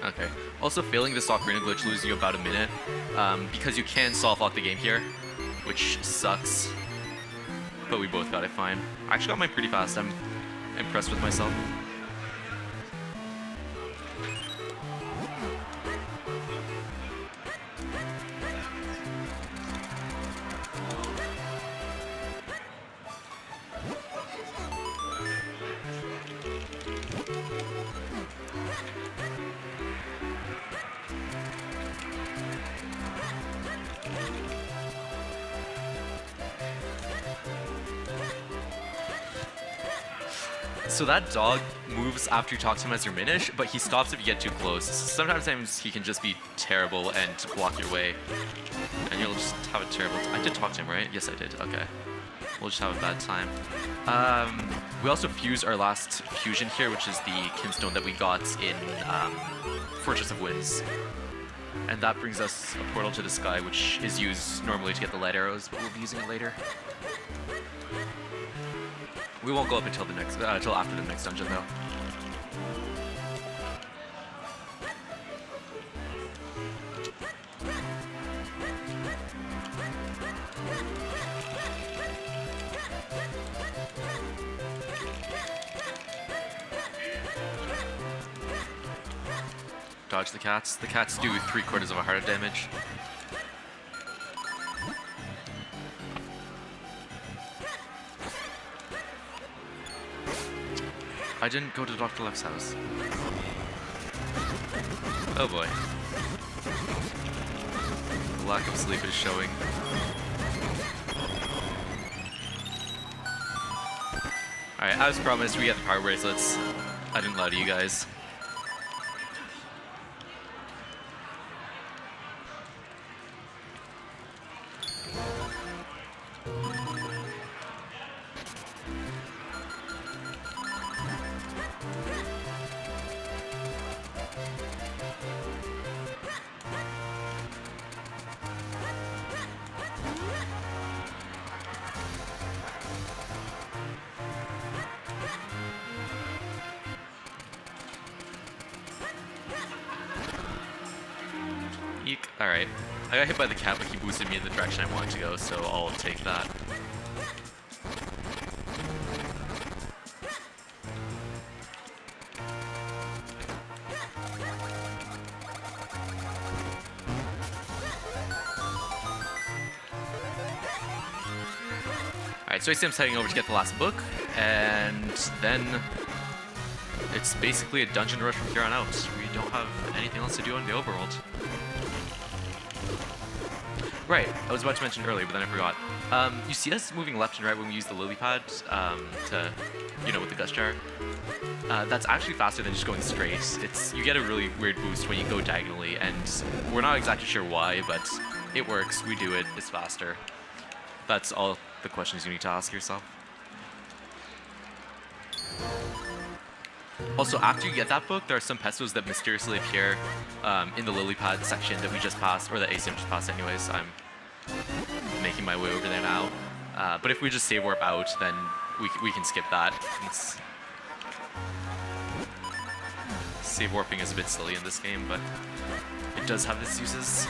Okay. Also, failing this Ocarina glitch loses you about a minute, because you can soft lock the game here, which sucks. But we both got it fine. I actually got mine pretty fast. I'm impressed with myself. So that dog moves after you talk to him as your Minish, but he stops if you get too close. Sometimes he can just be terrible and block your way, and you'll just have a terrible time. I did talk to him, right? Yes, I did. Okay. We'll just have a bad time. We also fused our last fusion here, which is the Kinstone that we got in Fortress of Winds. And that brings us a portal to the sky, which is used normally to get the light arrows, but we'll be using it later. We won't go up until the next, until after the next dungeon, though. Dodge the cats. The cats do 3/4 of a heart of damage. I didn't go to Dr. Left's house. Oh boy. The lack of sleep is showing. Alright, as promised, we get the power bracelets. I didn't lie to you guys. Eek. Alright. I got hit by the cat, but he boosted me in the direction I wanted to go, so I'll take that. Alright, so ACM's heading over to get the last book, and then it's basically a dungeon rush from here on out. We don't have anything else to do in the overworld. Right, I was about to mention earlier, but then I forgot. You see us moving left and right when we use the lily pad to, you know, with the gust jar. That's actually faster than just going straight. You get a really weird boost when you go diagonally, and we're not exactly sure why, but it works. We do it. It's faster. That's all the questions you need to ask yourself. Also, after you get that book, there are some pestos that mysteriously appear in the lily pad section that we just passed, or that ACM just passed anyways. I'm making my way over there now. But if we just save warp out, then we can skip that. Save warping is a bit silly in this game, but it does have its uses.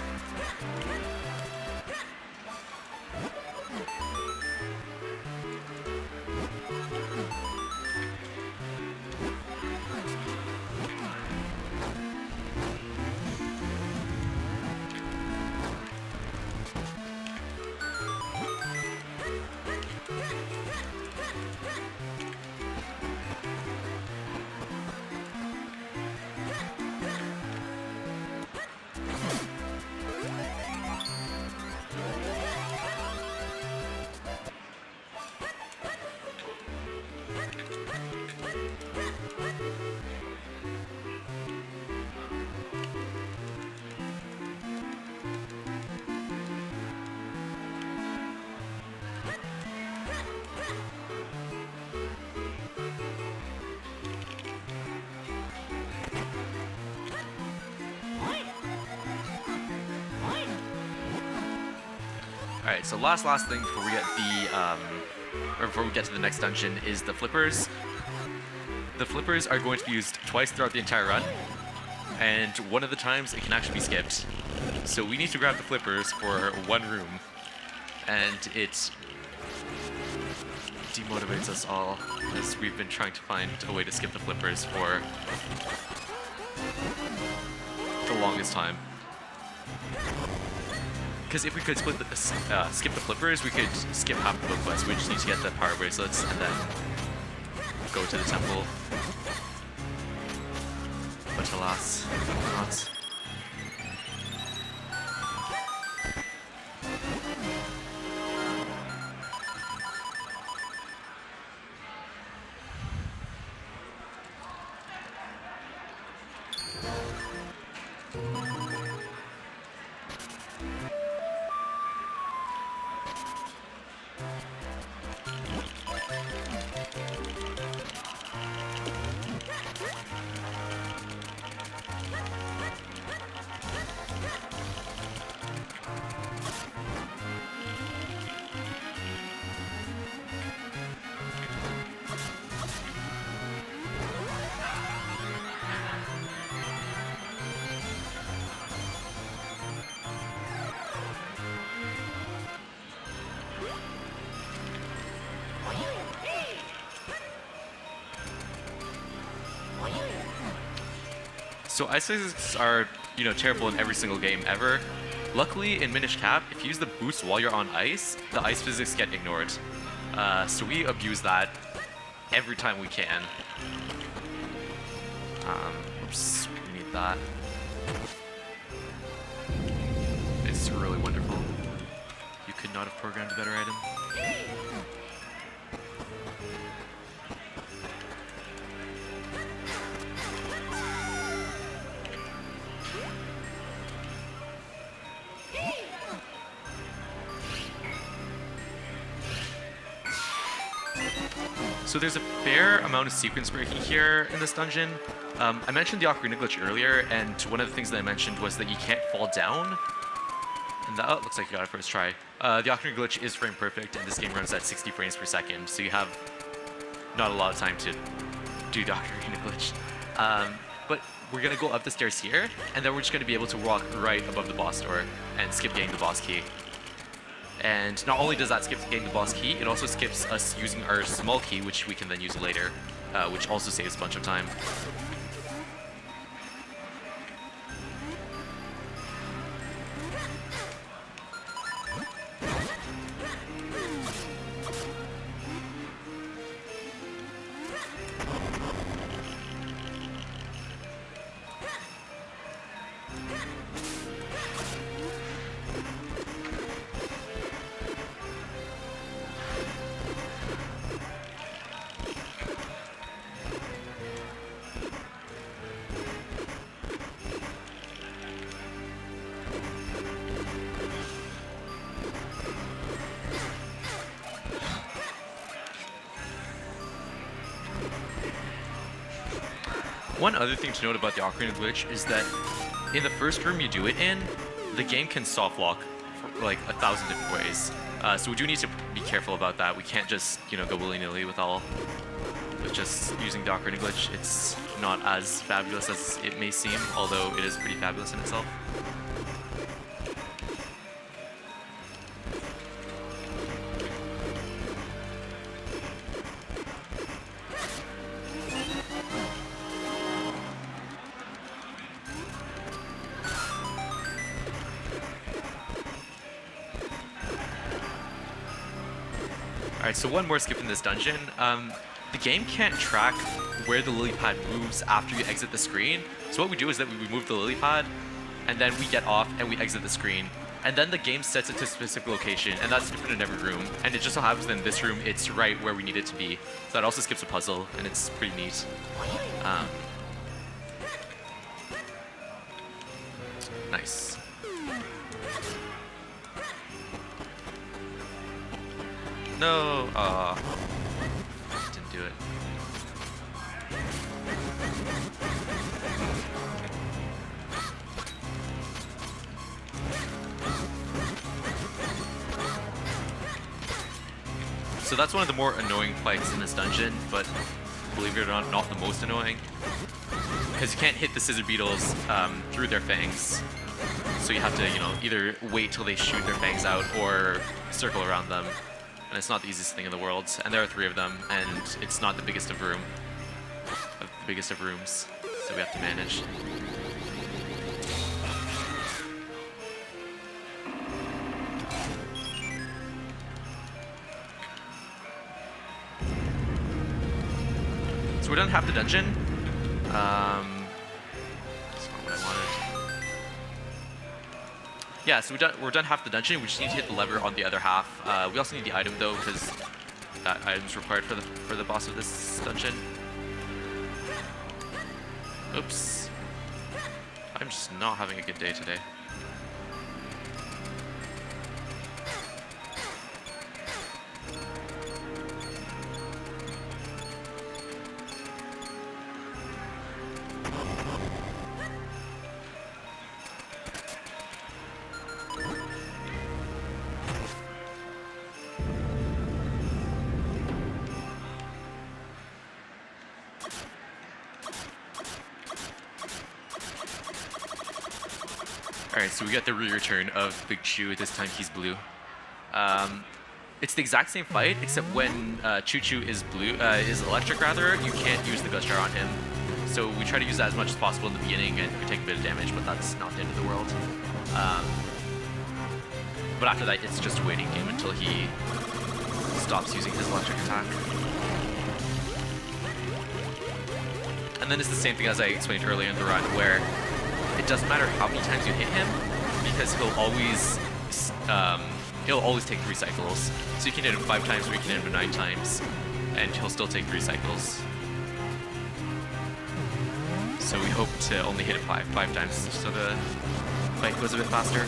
Alright, so last thing before we get before we get to the next dungeon is the flippers. The flippers are going to be used twice throughout the entire run, and one of the times it can actually be skipped. So we need to grab the flippers for one room, and it demotivates us all, as we've been trying to find a way to skip the flippers for the longest time. Because if we could skip the flippers, we could skip half the book quest. We just need to get the power bracelets and then go to the temple. But alas, not. So ice physics are, you know, terrible in every single game ever. Luckily, in Minish Cap, if you use the boost while you're on ice, the ice physics get ignored. So we abuse that every time we can. Oops, we need that. It's really wonderful. You could not have programmed a better item. So there's a fair amount of sequence breaking here in this dungeon. I mentioned the Ocarina glitch earlier, and one of the things that I mentioned was that you can't fall down. And that looks like you got it first try. The Ocarina glitch is frame perfect, and this game runs at 60 frames per second, so you have not a lot of time to do the Ocarina glitch. But we're gonna go up the stairs here, and then we're just gonna be able to walk right above the boss door and skip getting the boss key. And not only does that skip getting the boss key, it also skips us using our small key, which we can then use later, which also saves a bunch of time. One other thing to note about the Ocarina glitch is that in the first room you do it in, the game can soft lock for like 1,000 different ways. So we do need to be careful about that. We can't just, you know, go willy-nilly with just using the Ocarina glitch. It's not as fabulous as it may seem, although it is pretty fabulous in itself. Alright, so one more skip in this dungeon. The game can't track where the lily pad moves after you exit the screen. So what we do is that we remove the lily pad, and then we get off and we exit the screen. And then the game sets it to a specific location, and that's different in every room. And it just so happens that in this room, it's right where we need it to be. So that also skips a puzzle, and it's pretty neat. Nice. No, didn't do it. So that's one of the more annoying fights in this dungeon, but believe it or not the most annoying. Because you can't hit the scissor beetles through their fangs. So you have to, you know, either wait till they shoot their fangs out or circle around them. And it's not the easiest thing in the world. And there are 3 of them, and it's not the biggest of rooms. So we have to manage. So we're done half the dungeon. That's not what I wanted. Yeah, so we're done half the dungeon. We just need to hit the lever on the other half. We also need the item though, because that item's required for the boss of this dungeon. Oops. I'm just not having a good day today. Alright, so we got the re-return of Big Chew. This time he's blue. It's the exact same fight, except when Choo Choo is blue, is electric rather, you can't use the Gust Jar on him. So we try to use that as much as possible in the beginning, and we take a bit of damage, but that's not the end of the world. But after that, it's just a waiting game until he stops using his electric attack. And then it's the same thing as I explained earlier in the run, where it doesn't matter how many times you hit him, because he'll always take 3 cycles. So you can hit him 5 times, or you can hit him 9 times, and he'll still take 3 cycles. So we hope to only hit it 5 times, so the fight goes a bit faster.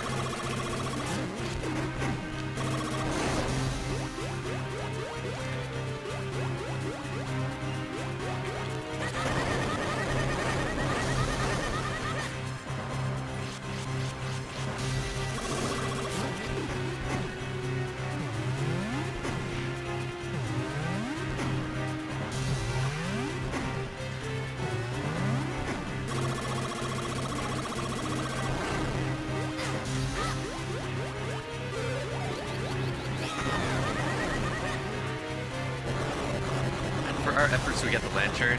effort so we get the lantern.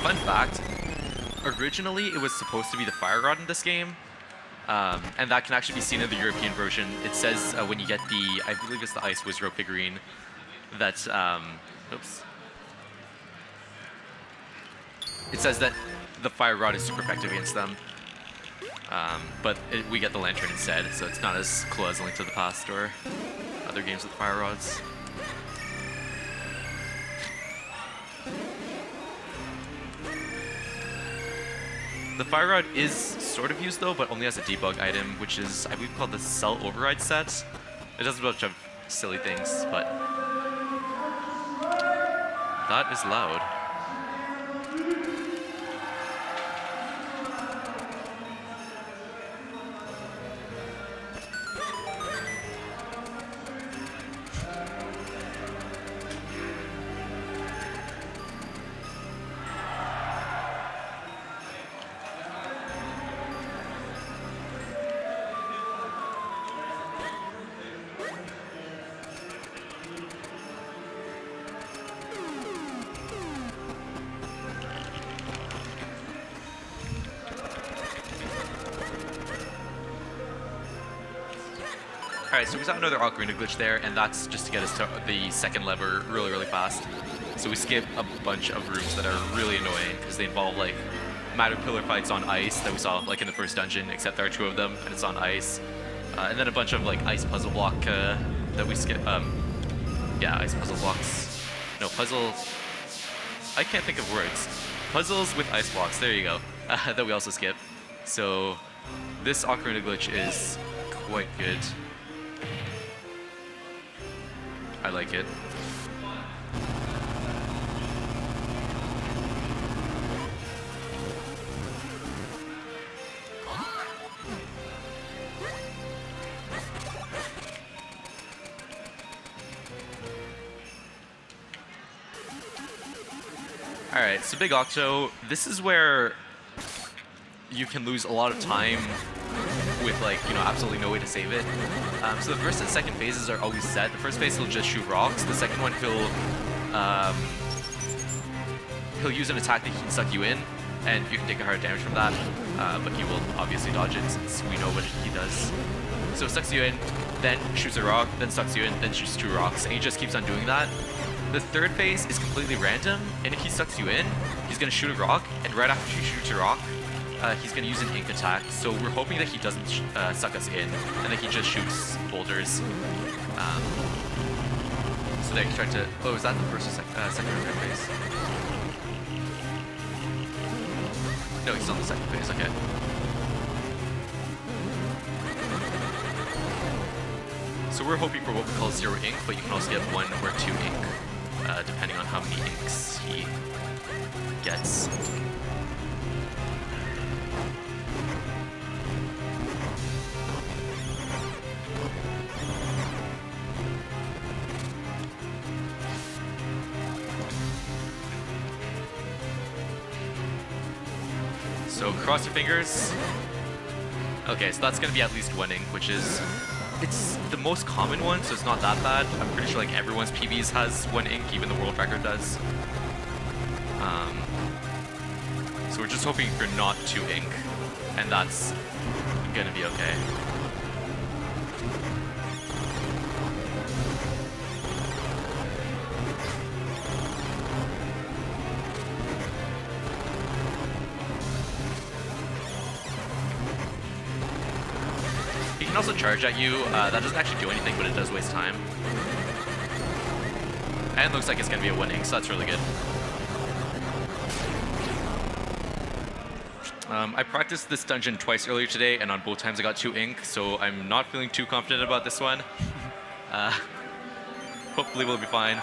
Fun fact, originally it was supposed to be the fire rod in this game. And that can actually be seen in the European version. It says when you get the, I believe it's the Ice Wizro figurine, that, oops. It says that the fire rod is super effective against them. But we get the lantern instead, so it's not as cool as Link to the Past or other games with fire rods. The fire rod is sort of used though, but only as a debug item, which is, I believe, called the Cell Override set. It does a bunch of silly things, but that is loud. Alright, so we got another ocarina glitch there, and that's just to get us to the second lever really, really fast. So we skip a bunch of rooms that are really annoying, because they involve, like, matter pillar fights on ice that we saw, like, in the first dungeon, except there are 2 of them, and it's on ice. And then a bunch of, like, ice puzzle block that we skip. Yeah, ice puzzle blocks. No, puzzle... I can't think of words. Puzzles with ice blocks, there you go. That we also skip. So, this ocarina glitch is quite good. I like it. Alright, so Big Octo, this is where you can lose a lot of time with, like, you know, absolutely no way to save it. So the first and second phases are always set. The first phase he'll just shoot rocks. The second one he'll use an attack that he can suck you in, and you can take a hard damage from that. But he will obviously dodge it since we know what he does. So it sucks you in, then shoots a rock, then sucks you in, then shoots 2 rocks, and he just keeps on doing that. The third phase is completely random, and if he sucks you in, he's gonna shoot a rock, and right after he shoots a rock, he's going to use an ink attack, so we're hoping that he doesn't suck us in, and that he just shoots boulders. So they try to... Oh, is that the first or second or third phase? No, he's on the second phase, okay. So we're hoping for what we call 0 ink, but you can also get 1 or 2 ink, depending on how many inks he gets. So cross your fingers. Okay, so that's gonna be at least 1 ink, which is, it's the most common one, so it's not that bad. I'm pretty sure like everyone's PBs has 1 ink, even the world record does. So we're just hoping for not 2 ink, and that's gonna be okay. He can also charge at you. That doesn't actually do anything, but it does waste time. And it looks like it's gonna be a 1 ink, so that's really good. I practiced this dungeon twice earlier today, and on both times I got 2 ink, so I'm not feeling too confident about this one. Hopefully we'll be fine.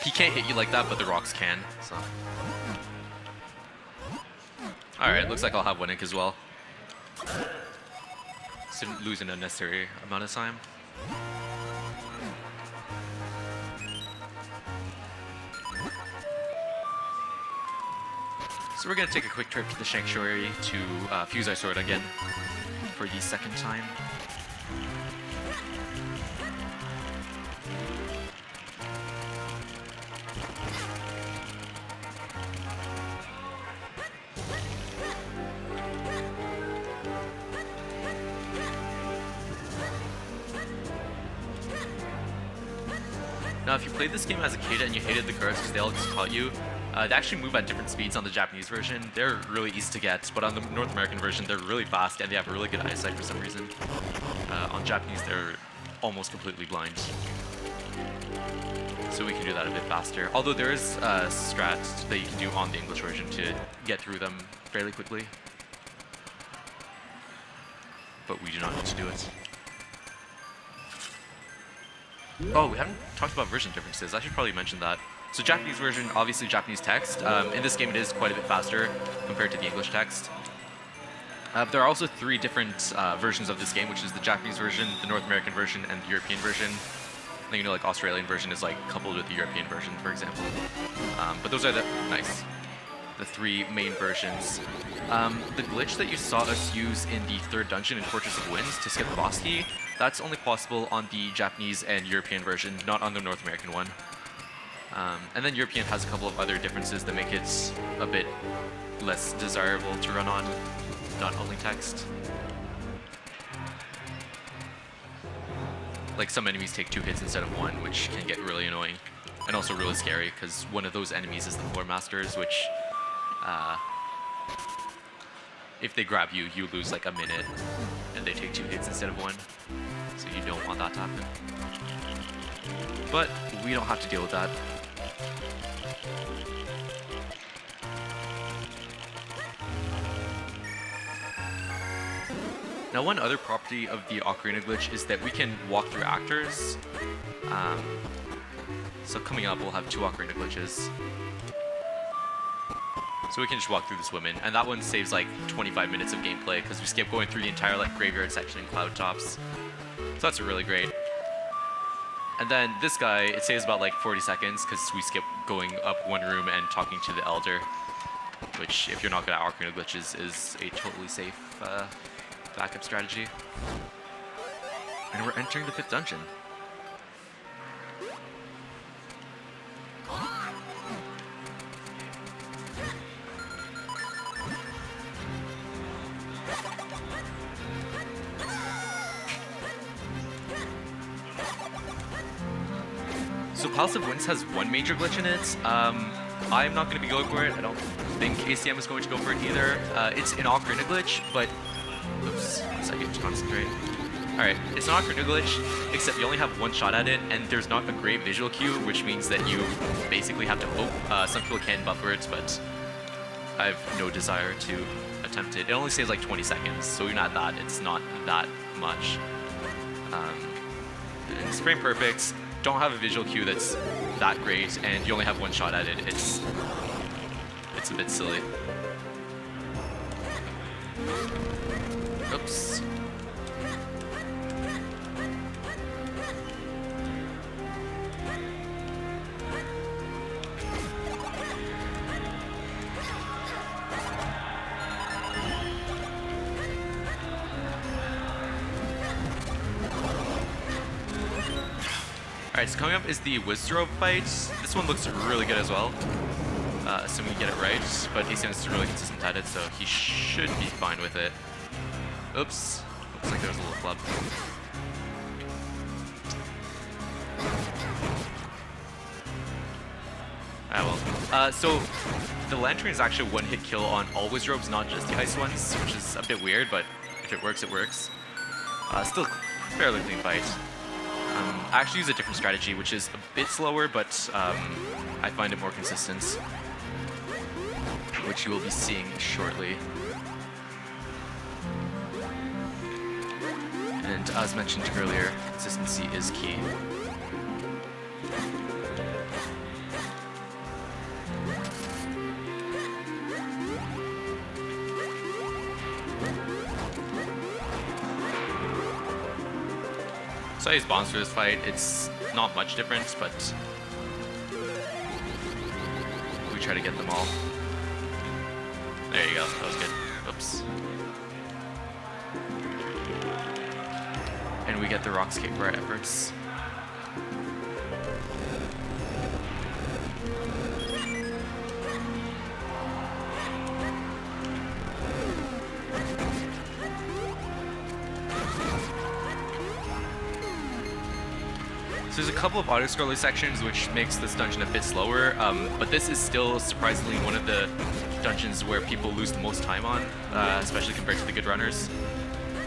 He can't hit you like that, but the rocks can, so. Alright, looks like I'll have one ink as well. Just didn't lose an unnecessary amount of time. So we're gonna take a quick trip to the Sanctuary to fuse our sword again for the second time. Now, if you played this game as a kid and you hated the guards because they all just caught you, they actually move at different speeds on the Japanese version. They're really easy to get, but on the North American version, they're really fast and they have really good eyesight for some reason. On Japanese, they're almost completely blind. So we can do that a bit faster. Although there is strats that you can do on the English version to get through them fairly quickly. But we do not need to do it. Oh, we haven't talked about version differences. I should probably mention that. So Japanese version, obviously Japanese text. In this game it is quite a bit faster compared to the English text. There are also 3 different versions of this game, which is the Japanese version, the North American version, and the European version. I think, you know, like Australian version is like coupled with the European version, for example. But those are the 3 main versions. The glitch that you saw us use in the 3rd dungeon in Fortress of Winds to skip the boss key, that's only possible on the Japanese and European version, not on the North American one. And then European has a couple of other differences that make it a bit less desirable to run on, not only text. Like some enemies take 2 hits instead of 1, which can get really annoying. And also really scary, because one of those enemies is the Floor Masters, which if they grab you, you lose like a minute, and they take 2 hits instead of 1. So you don't want that to happen. But we don't have to deal with that. Now, one other property of the Ocarina glitch is that we can walk through actors. So coming up, we'll have 2 Ocarina glitches. So we can just walk through this woman, and that one saves like 25 minutes of gameplay because we skip going through the entire like graveyard section in Cloud Tops. So that's really great. And then this guy, it saves about like 40 seconds because we skip going up one room and talking to the Elder, which, if you're not good at Ocarina glitches, is a totally safe backup strategy. And we're entering the 5th dungeon. So Palace of Winds has 1 major glitch in it. I'm not going to be going for it. I don't think ACM is going to go for it either. It's an Ocarina glitch, but... Oops, 1 second to concentrate. Alright, it's an Ocarina glitch, except you only have 1 shot at it, and there's not a great visual cue, which means that you basically have to hope. Some people can buffer it, but I have no desire to attempt it. It only saves like 20 seconds, so even at that, it's not that much. It's frame perfect. Don't have a visual cue that's that great, and you only have 1 shot at it. It's a bit silly. Oops. Alright, so coming up is the Wizrobe fight. This one looks really good as well, assuming you get it right, but ACM is really consistent at it, so he should be fine with it. Oops, looks like there was a little flub. So the Lantern is actually a 1-hit kill on all Wizrobes, not just the ice ones, which is a bit weird, but if it works, it works. Still a fairly clean fight. I actually use a different strategy, which is a bit slower, but I find it more consistent, which you will be seeing shortly. And as mentioned earlier, consistency is key. So I use bombs for this fight. It's not much difference, but we try to get them all. There you go. That was good. Oops. And we get the rocks kick for our efforts. So there's a couple of auto-scroller sections which makes this dungeon a bit slower, but this is still surprisingly one of the dungeons where people lose the most time on, especially compared to the good runners,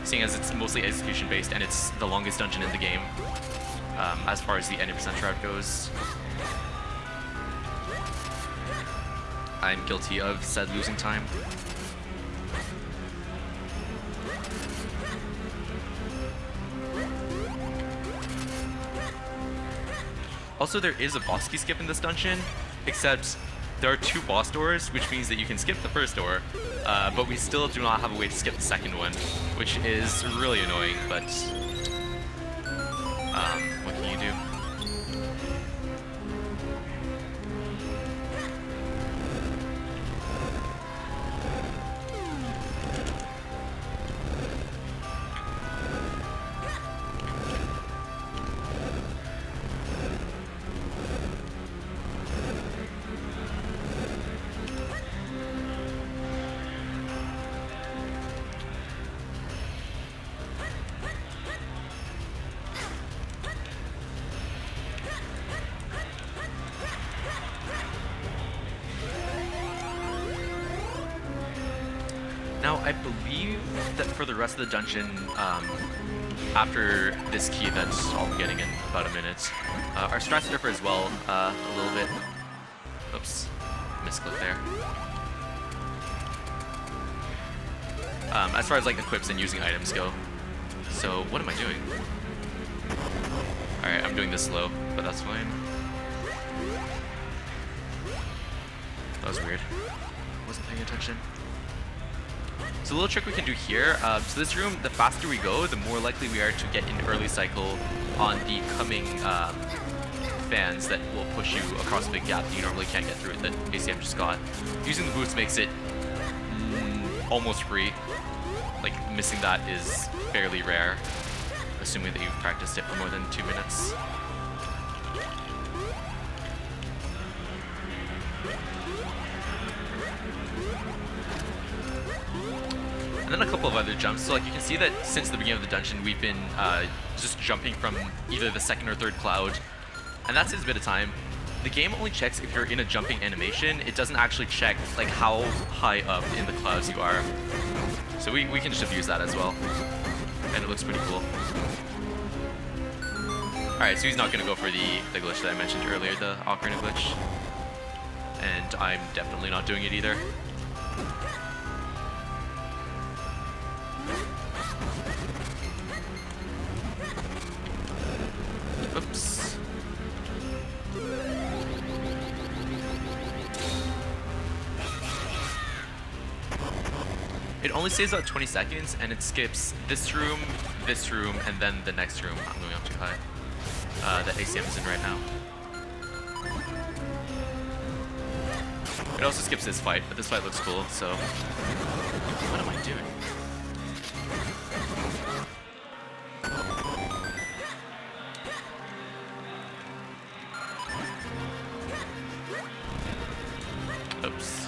seeing as it's mostly execution based and it's the longest dungeon in the game as far as the 90% route goes. I'm guilty of said losing time. Also, there is a boss key skip in this dungeon, except there are 2 boss doors, which means that you can skip the first door, but we still do not have a way to skip the second one, which is really annoying, but what can you do? Now, I believe that for the rest of the dungeon, after this key that I'll be getting in about a minute, our strats differ as well a little bit. Oops, misclick there. As far as like equips and using items go. So, what am I doing? Alright, I'm doing this slow, but that's fine. That was weird. Wasn't paying attention. So a little trick we can do here, so this room, the faster we go, the more likely we are to get in early cycle on the coming fans that will push you across a big gap that you normally can't get through it that ACM just got. Using the boots makes it almost free. Like, missing that is fairly rare, assuming that you've practiced it for more than 2 minutes. And then a couple of other jumps. So like you can see that since the beginning of the dungeon, we've been just jumping from either the second or third cloud, and that saves a bit of time. The game only checks if you're in a jumping animation. It doesn't actually check like how high up in the clouds you are. So we can just abuse that as well, and it looks pretty cool. All right, so he's not gonna go for the glitch that I mentioned earlier, the ocarina glitch, and I'm definitely not doing it either. Oops. It only saves about 20 seconds, and it skips this room, and then the next room. I'm going up too high. That ACM is in right now. It also skips this fight, but this fight looks cool, so... What am I doing? Oops.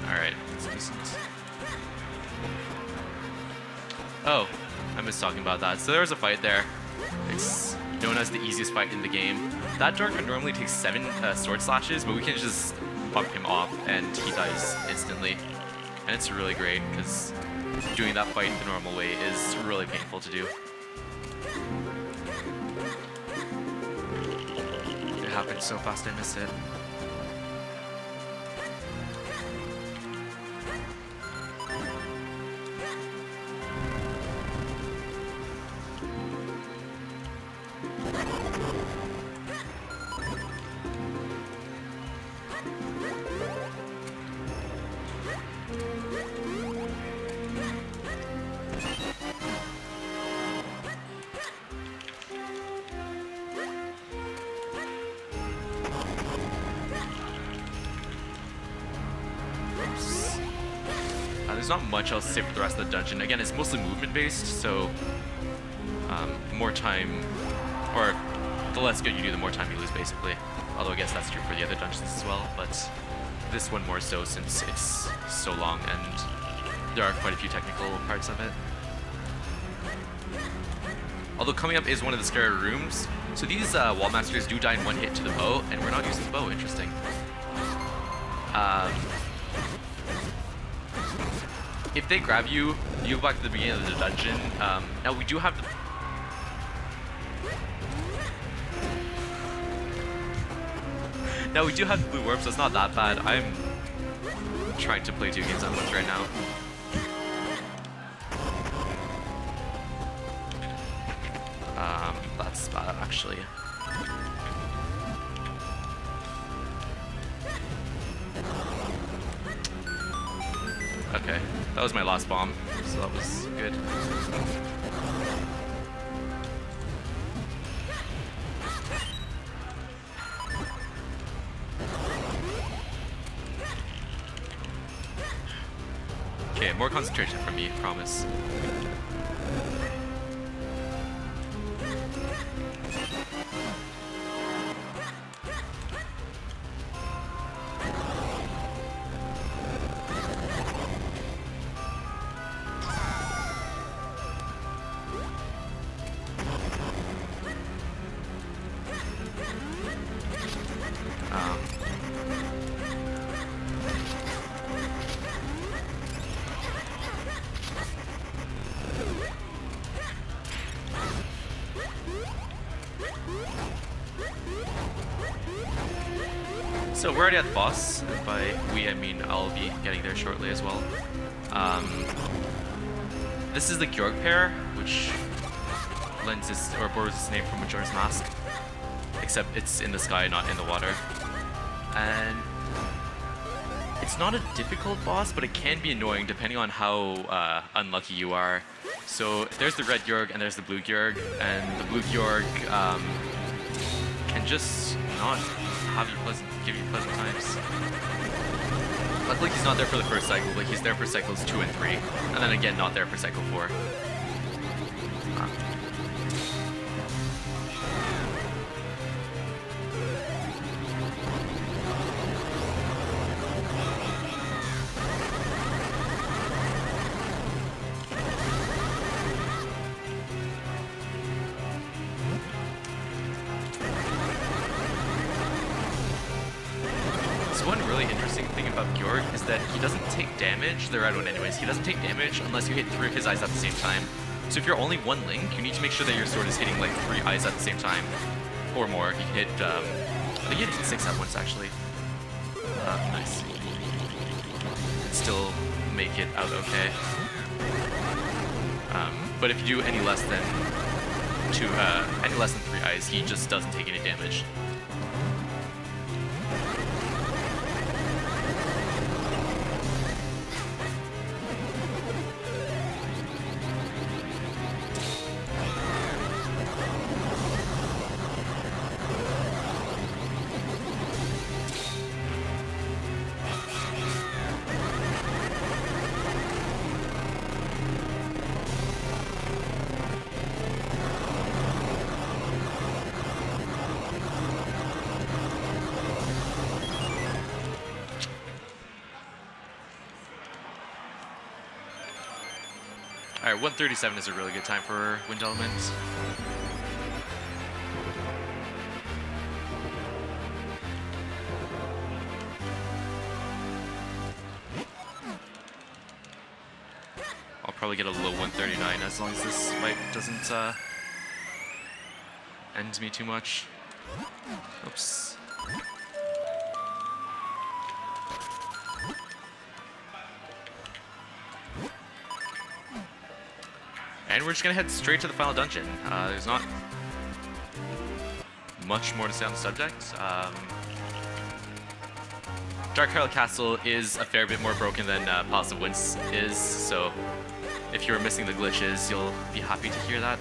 Alright, that's decent. Oh, I missed talking about that. So there was a fight there. It's known as the easiest fight in the game. That Dark normally takes 7 sword slashes, but we can just bump him off and he dies instantly. And it's really great because doing that fight the normal way is really painful to do. It happened so fast I missed it. There's not much else to say for the rest of the dungeon. Again, it's mostly movement based, so more time, or the less good you do, the more time you lose, basically. Although I guess that's true for the other dungeons as well, but this one more so since it's so long and there are quite a few technical parts of it. Although coming up is one of the scary rooms, so these wall masters do die in one hit to the bow, and we're not using the bow. Interesting. If they grab you, you go back to the beginning of the dungeon. Now we do have the... Now we do have the blue orb, so it's not that bad. I'm trying to play 2 games at once right now. That's bad, actually. Okay, that was my last bomb, so that was good. Okay, more concentration from me, promise. So we're already at the boss, and by we I mean I'll be getting there shortly as well. This is the Georg pair, which lends its, or borrows its name from Majora's Mask, except it's in the sky, not in the water. And it's not a difficult boss, but it can be annoying depending on how unlucky you are. So there's the red Georg and there's the blue Georg, and the blue Georg can just not give you pleasant times. Luckily he's not there for the first cycle, but he's there for cycles 2 and 3, and then again not there for cycle 4. One really interesting thing about Georg is that he doesn't take damage, the red one anyways, he doesn't take damage unless you hit 3 of his eyes at the same time. So if you're only one Link, you need to make sure that your sword is hitting like 3 eyes at the same time, or more. You can hit, I think you hit 6 at once actually. Nice. Still make it out okay. But if you do any less than 3 eyes, he just doesn't take any damage. Alright, 137 is a really good time for Wind Element. probably get a low 139 as long as this fight doesn't end me too much. Oops. And we're just gonna head straight to the final dungeon. There's not much more to say on the subject. Dark Harrow Castle is a fair bit more broken than Palace of Winds is, so if you were missing the glitches, you'll be happy to hear that.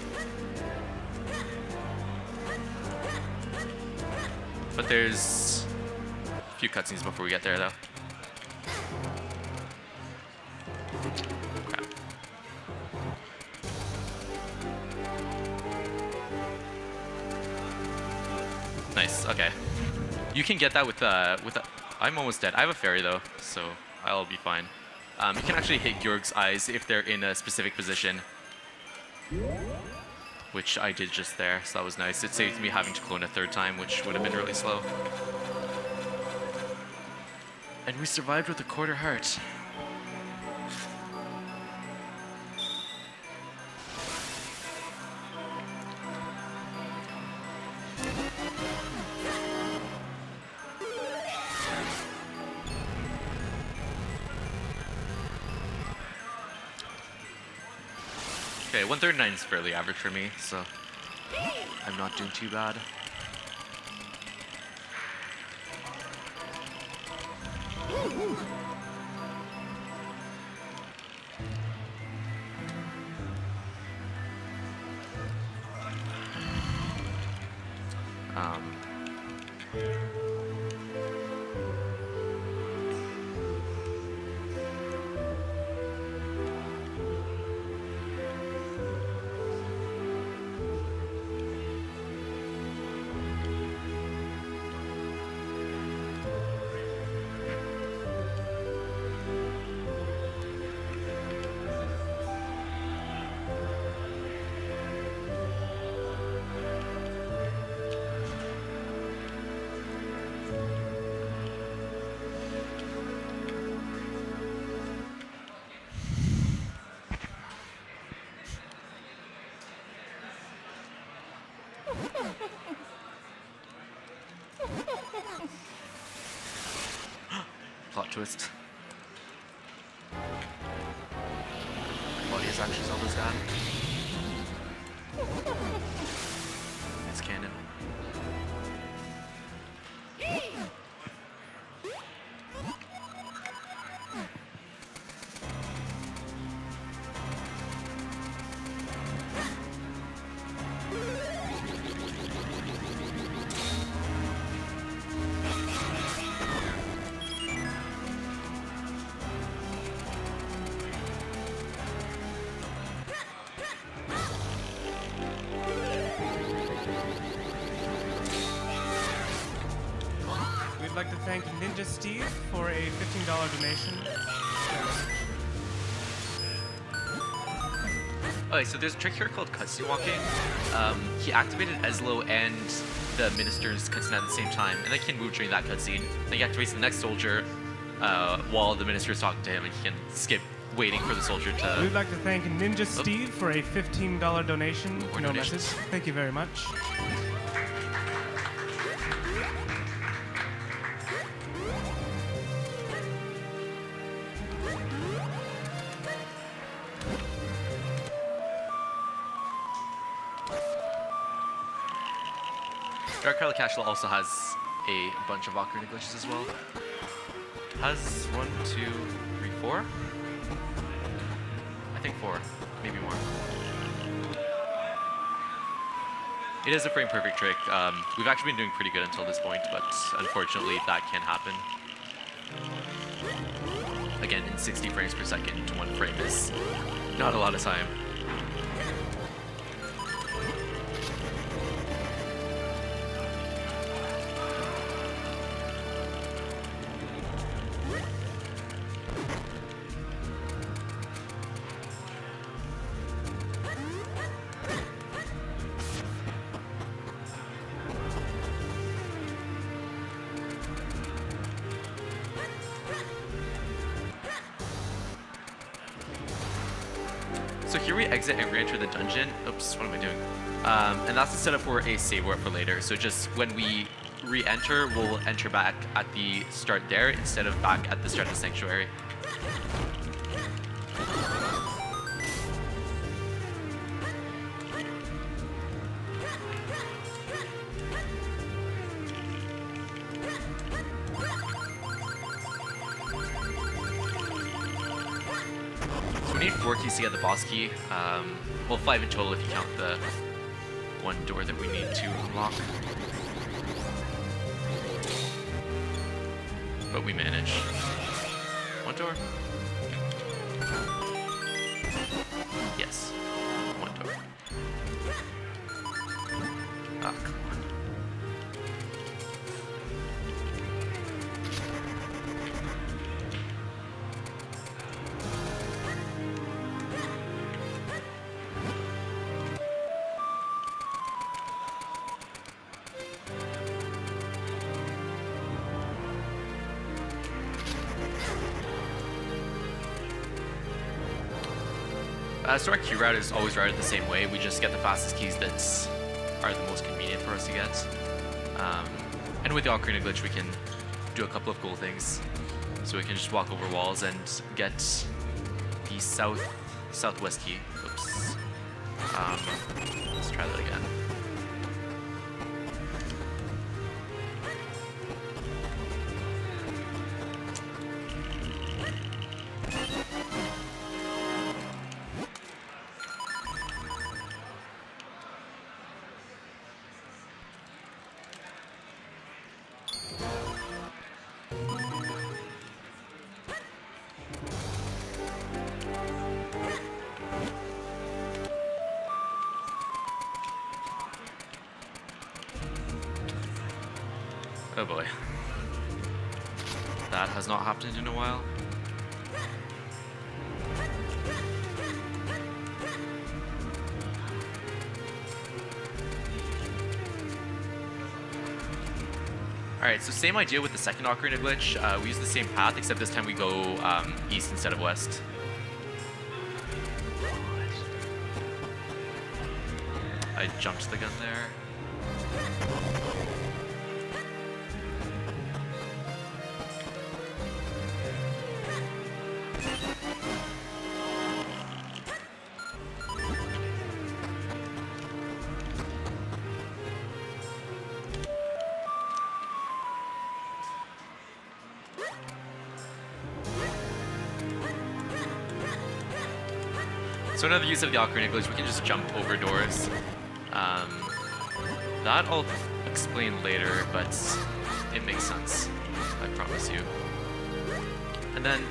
But there's a few cutscenes before we get there, though. Crap. Nice. Okay. You can get that with a. I'm almost dead. I have a fairy though, so I'll be fine. You can actually hit Georg's eyes if they're in a specific position, which I did just there, so that was nice. It saved me having to clone a third time, which would have been really slow. And we survived with a quarter heart. Okay, 139 is fairly average for me, so I'm not doing too bad. Plot twist. Body is actually Zelda's dad. It's canon. We'd like to thank Ninja Steve for a $15 donation. Okay, so there's a trick here called cutscene walking. He activated Eslo and the minister's cutscene at the same time, and they can move during that cutscene. Then he activates the next soldier while the minister is talking to him, and he can skip waiting for the soldier to... We'd like to thank Ninja Steve for a $15 donation. More No donations. message. Thank you very much. Dark Harrow Castle also has a bunch of Ocarina glitches as well. Has 1, 2, 3, 4? I think 4, maybe more. It is a frame perfect trick. We've actually been doing pretty good until this point, but unfortunately that can happen. Again, in 60 frames per second, 1 frame is not a lot of time. So here we exit and re-enter the dungeon. Oops, what am I doing? And that's the setup for a save word for later. So just when we re-enter, we'll enter back at the start there instead of back at the start of the sanctuary. We need 4 keys to get the boss key. Well, 5 in total if you count the one door that we need to unlock. But we manage. One door? Yes. One door. Ah, come on. So our queue route is always routed the same way. We just get the fastest keys that are the most convenient for us to get. And with the Ocarina glitch, we can do a couple of cool things. So we can just walk over walls and get the southwest key. Oops. Let's try that again. Oh boy. That has not happened in a while. Alright, so same idea with the second Ocarina glitch. We use the same path, except this time we go east instead of west. I jumped the gun there. So another use of the Ocarina glitch, we can just jump over doors. That I'll explain later, but it makes sense, I promise you. And then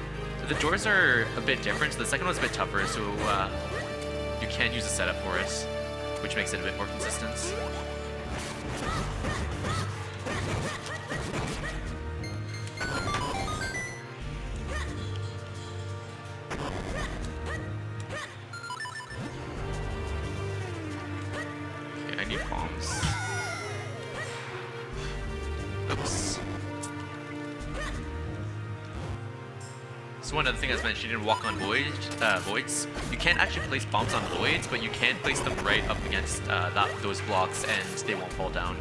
the doors are a bit different, so the second one's a bit tougher, so you can use a setup for it, which makes it a bit more consistent. Okay, I need bombs. Oops. So one other thing I was mentioning in Walk on Voids, you can't actually place bombs on voids, but you can place them right up against those blocks and they won't fall down.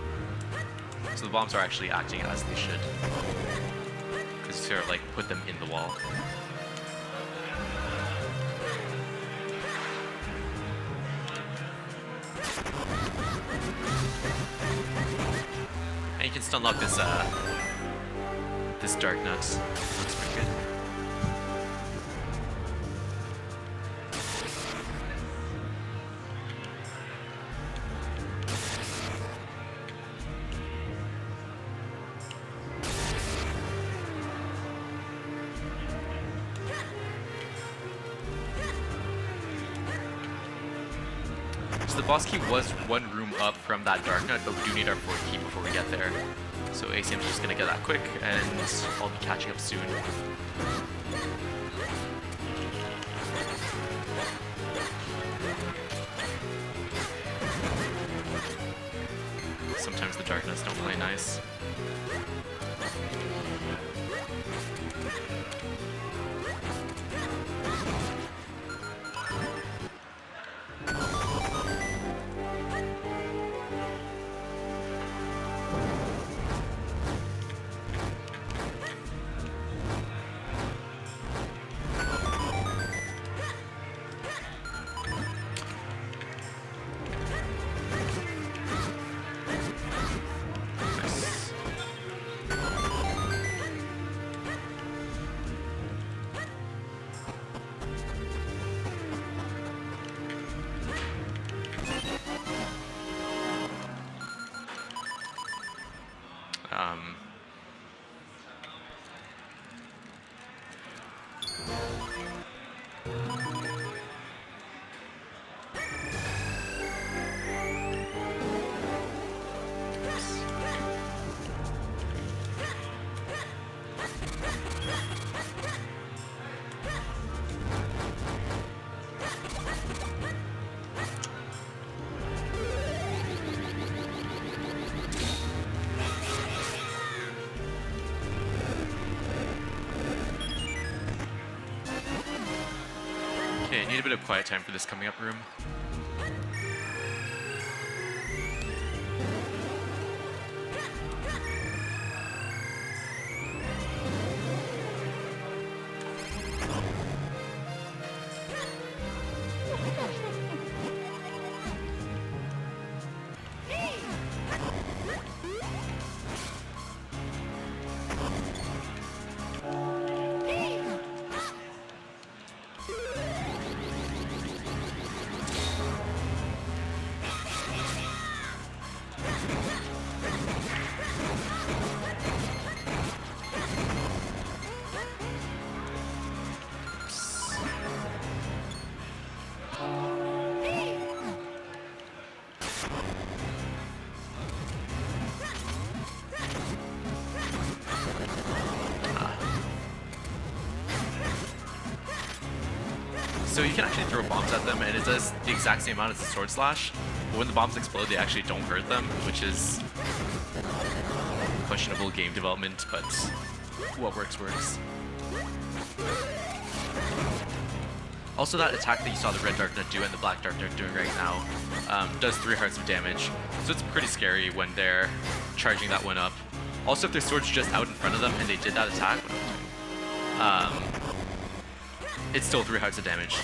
So the bombs are actually acting as they should. Because you sort of like put them in the wall. And you can still unlock this dark nut. Looks pretty good. So the boss key was one room up from that dark nut, but we do need our fourth key before we get there. So ACM's just gonna get that quick, and I'll be catching up soon. Sometimes the dark nuts don't play nice. Okay, I need a bit of quiet time for this coming up room. So you can actually throw bombs at them, and it does the exact same amount as the sword slash. But when the bombs explode, they actually don't hurt them, which is questionable game development, but what works, works. Also, that attack that you saw the red Dark Knight do and the black Dark Knight doing right now does 3 hearts of damage. So it's pretty scary when they're charging that one up. Also, if their sword's just out in front of them and they did that attack, it's still 3 hearts of damage.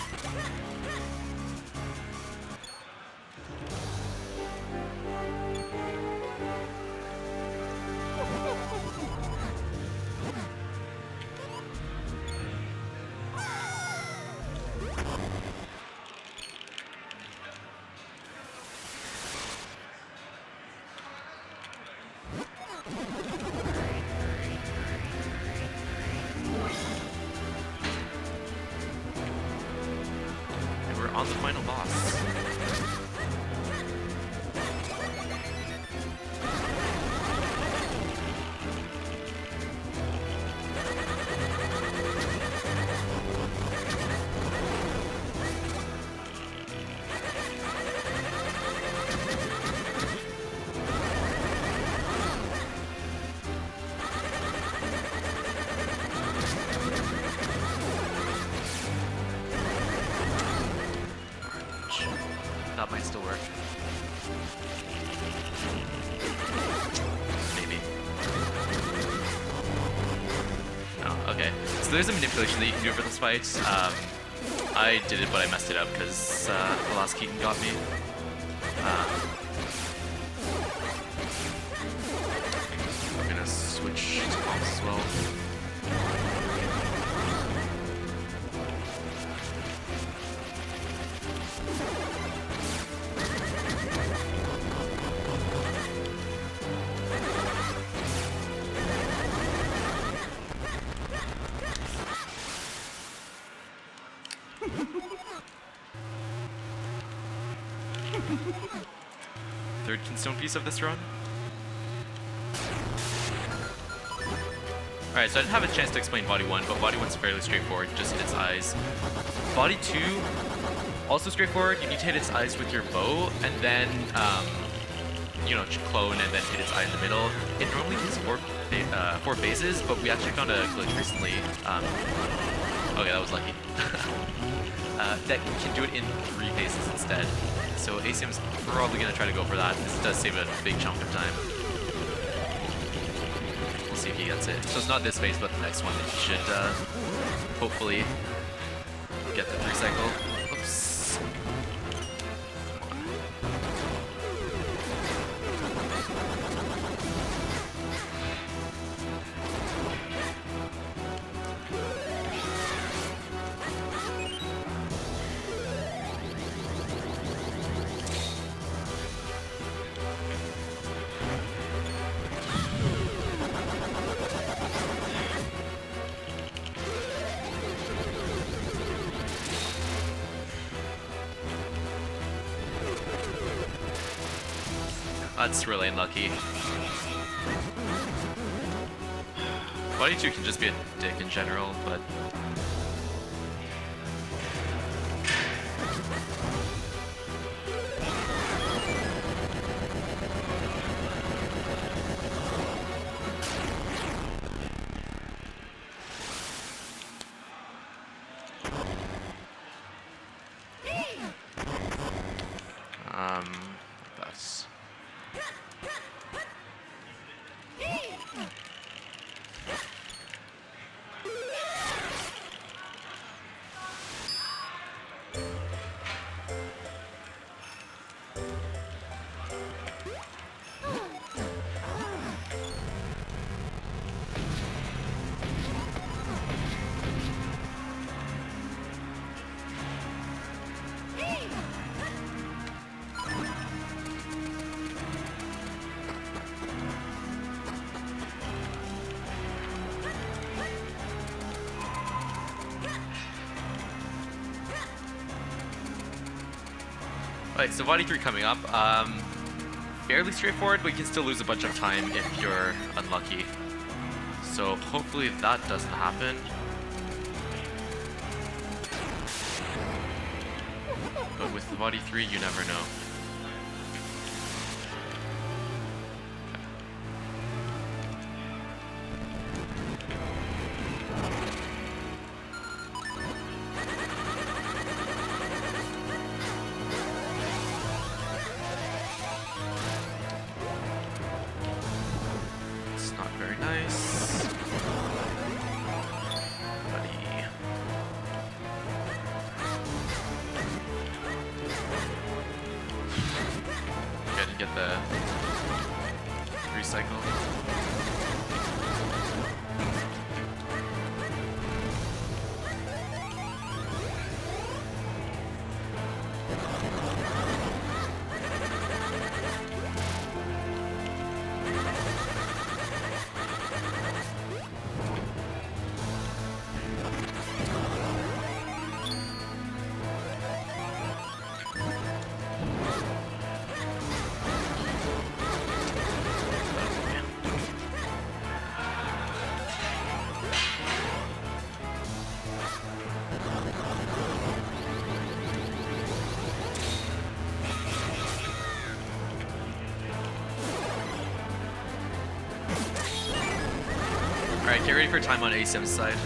On the final boss. That might still work. Maybe. Oh, okay. So there's a manipulation that you can do for this fight. I did it, but I messed it up because the last Keaton got me. I'm gonna switch to bombs as well. Third Kinstone piece of this run. Alright, so I didn't have a chance to explain Body 1, but Body 1's fairly straightforward, just hit its eyes. Body 2, also straightforward, you need to hit its eyes with your bow, and then, you know, clone and then hit its eye in the middle. It normally takes 4 phases, but we actually found a glitch recently. Okay, that was lucky. That can do it in 3 phases instead. So ACM's probably going to try to go for that. This does save a big chunk of time. We'll see if he gets it. So it's not this phase, but the next one that he should hopefully get the 3 cycle. Oops. That's really unlucky. Body 2 can just be a dick in general, but... Alright, so body 3 coming up. Fairly straightforward, but you can still lose a bunch of time if you're unlucky. So hopefully that doesn't happen. But with the body 3, you never know. It's not very nice. Buddy. Okay, I didn't get the recycle. Alright, get ready for time on ASIM's side.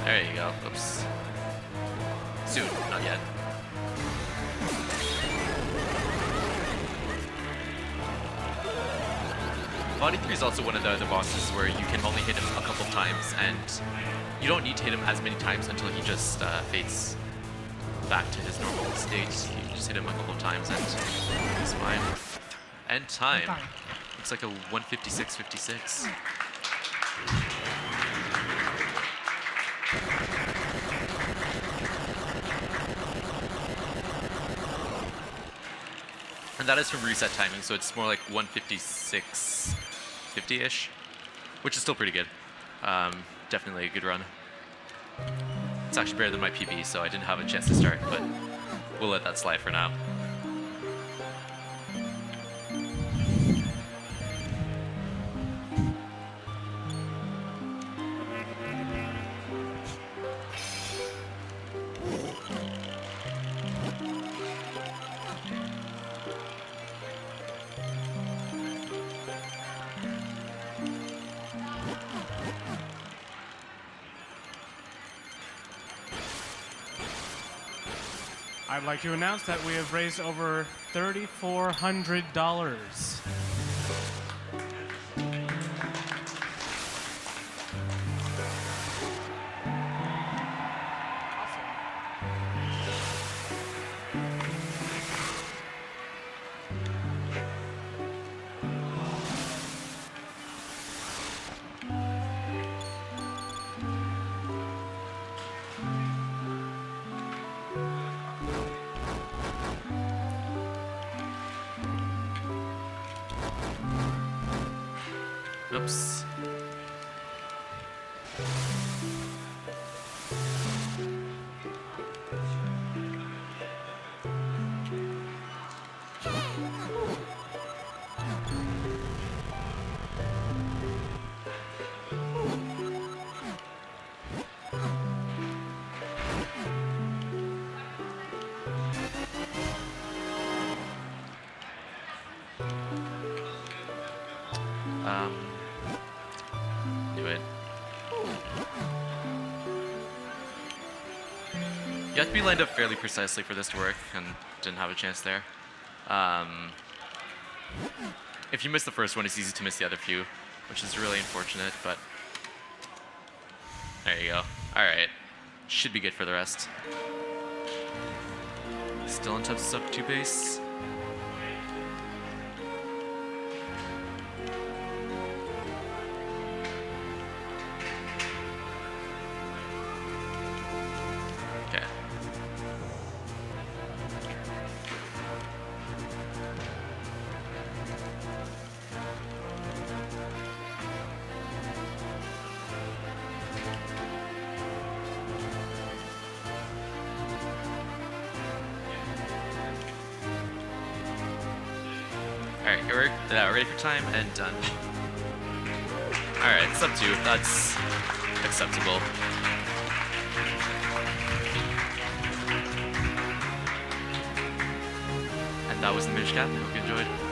There you go. Oops. Soon, not yet. Body 3 is also one of the other bosses where you can only hit him a couple times, and you don't need to hit him as many times until he just fades back to his normal state. You just hit him a couple times and he's fine. And time. Looks like a 156.56. And that is from reset timing, so it's more like 156.50-ish, which is still pretty good. Definitely a good run. It's actually better than my PB, so I didn't have a chance to start, but we'll let that slide for now. I'd like to announce that we have raised over $3,400. Oops. Do it. You have to be lined up fairly precisely for this to work, and didn't have a chance there. If you miss the first one, it's easy to miss the other few, which is really unfortunate, but there you go. Alright. Should be good for the rest. Still in sub 2 base. Okay. Alright, we're ready for time and done. Alright, sub 2. That's acceptable. And that was the Minish Cap. I hope you enjoyed.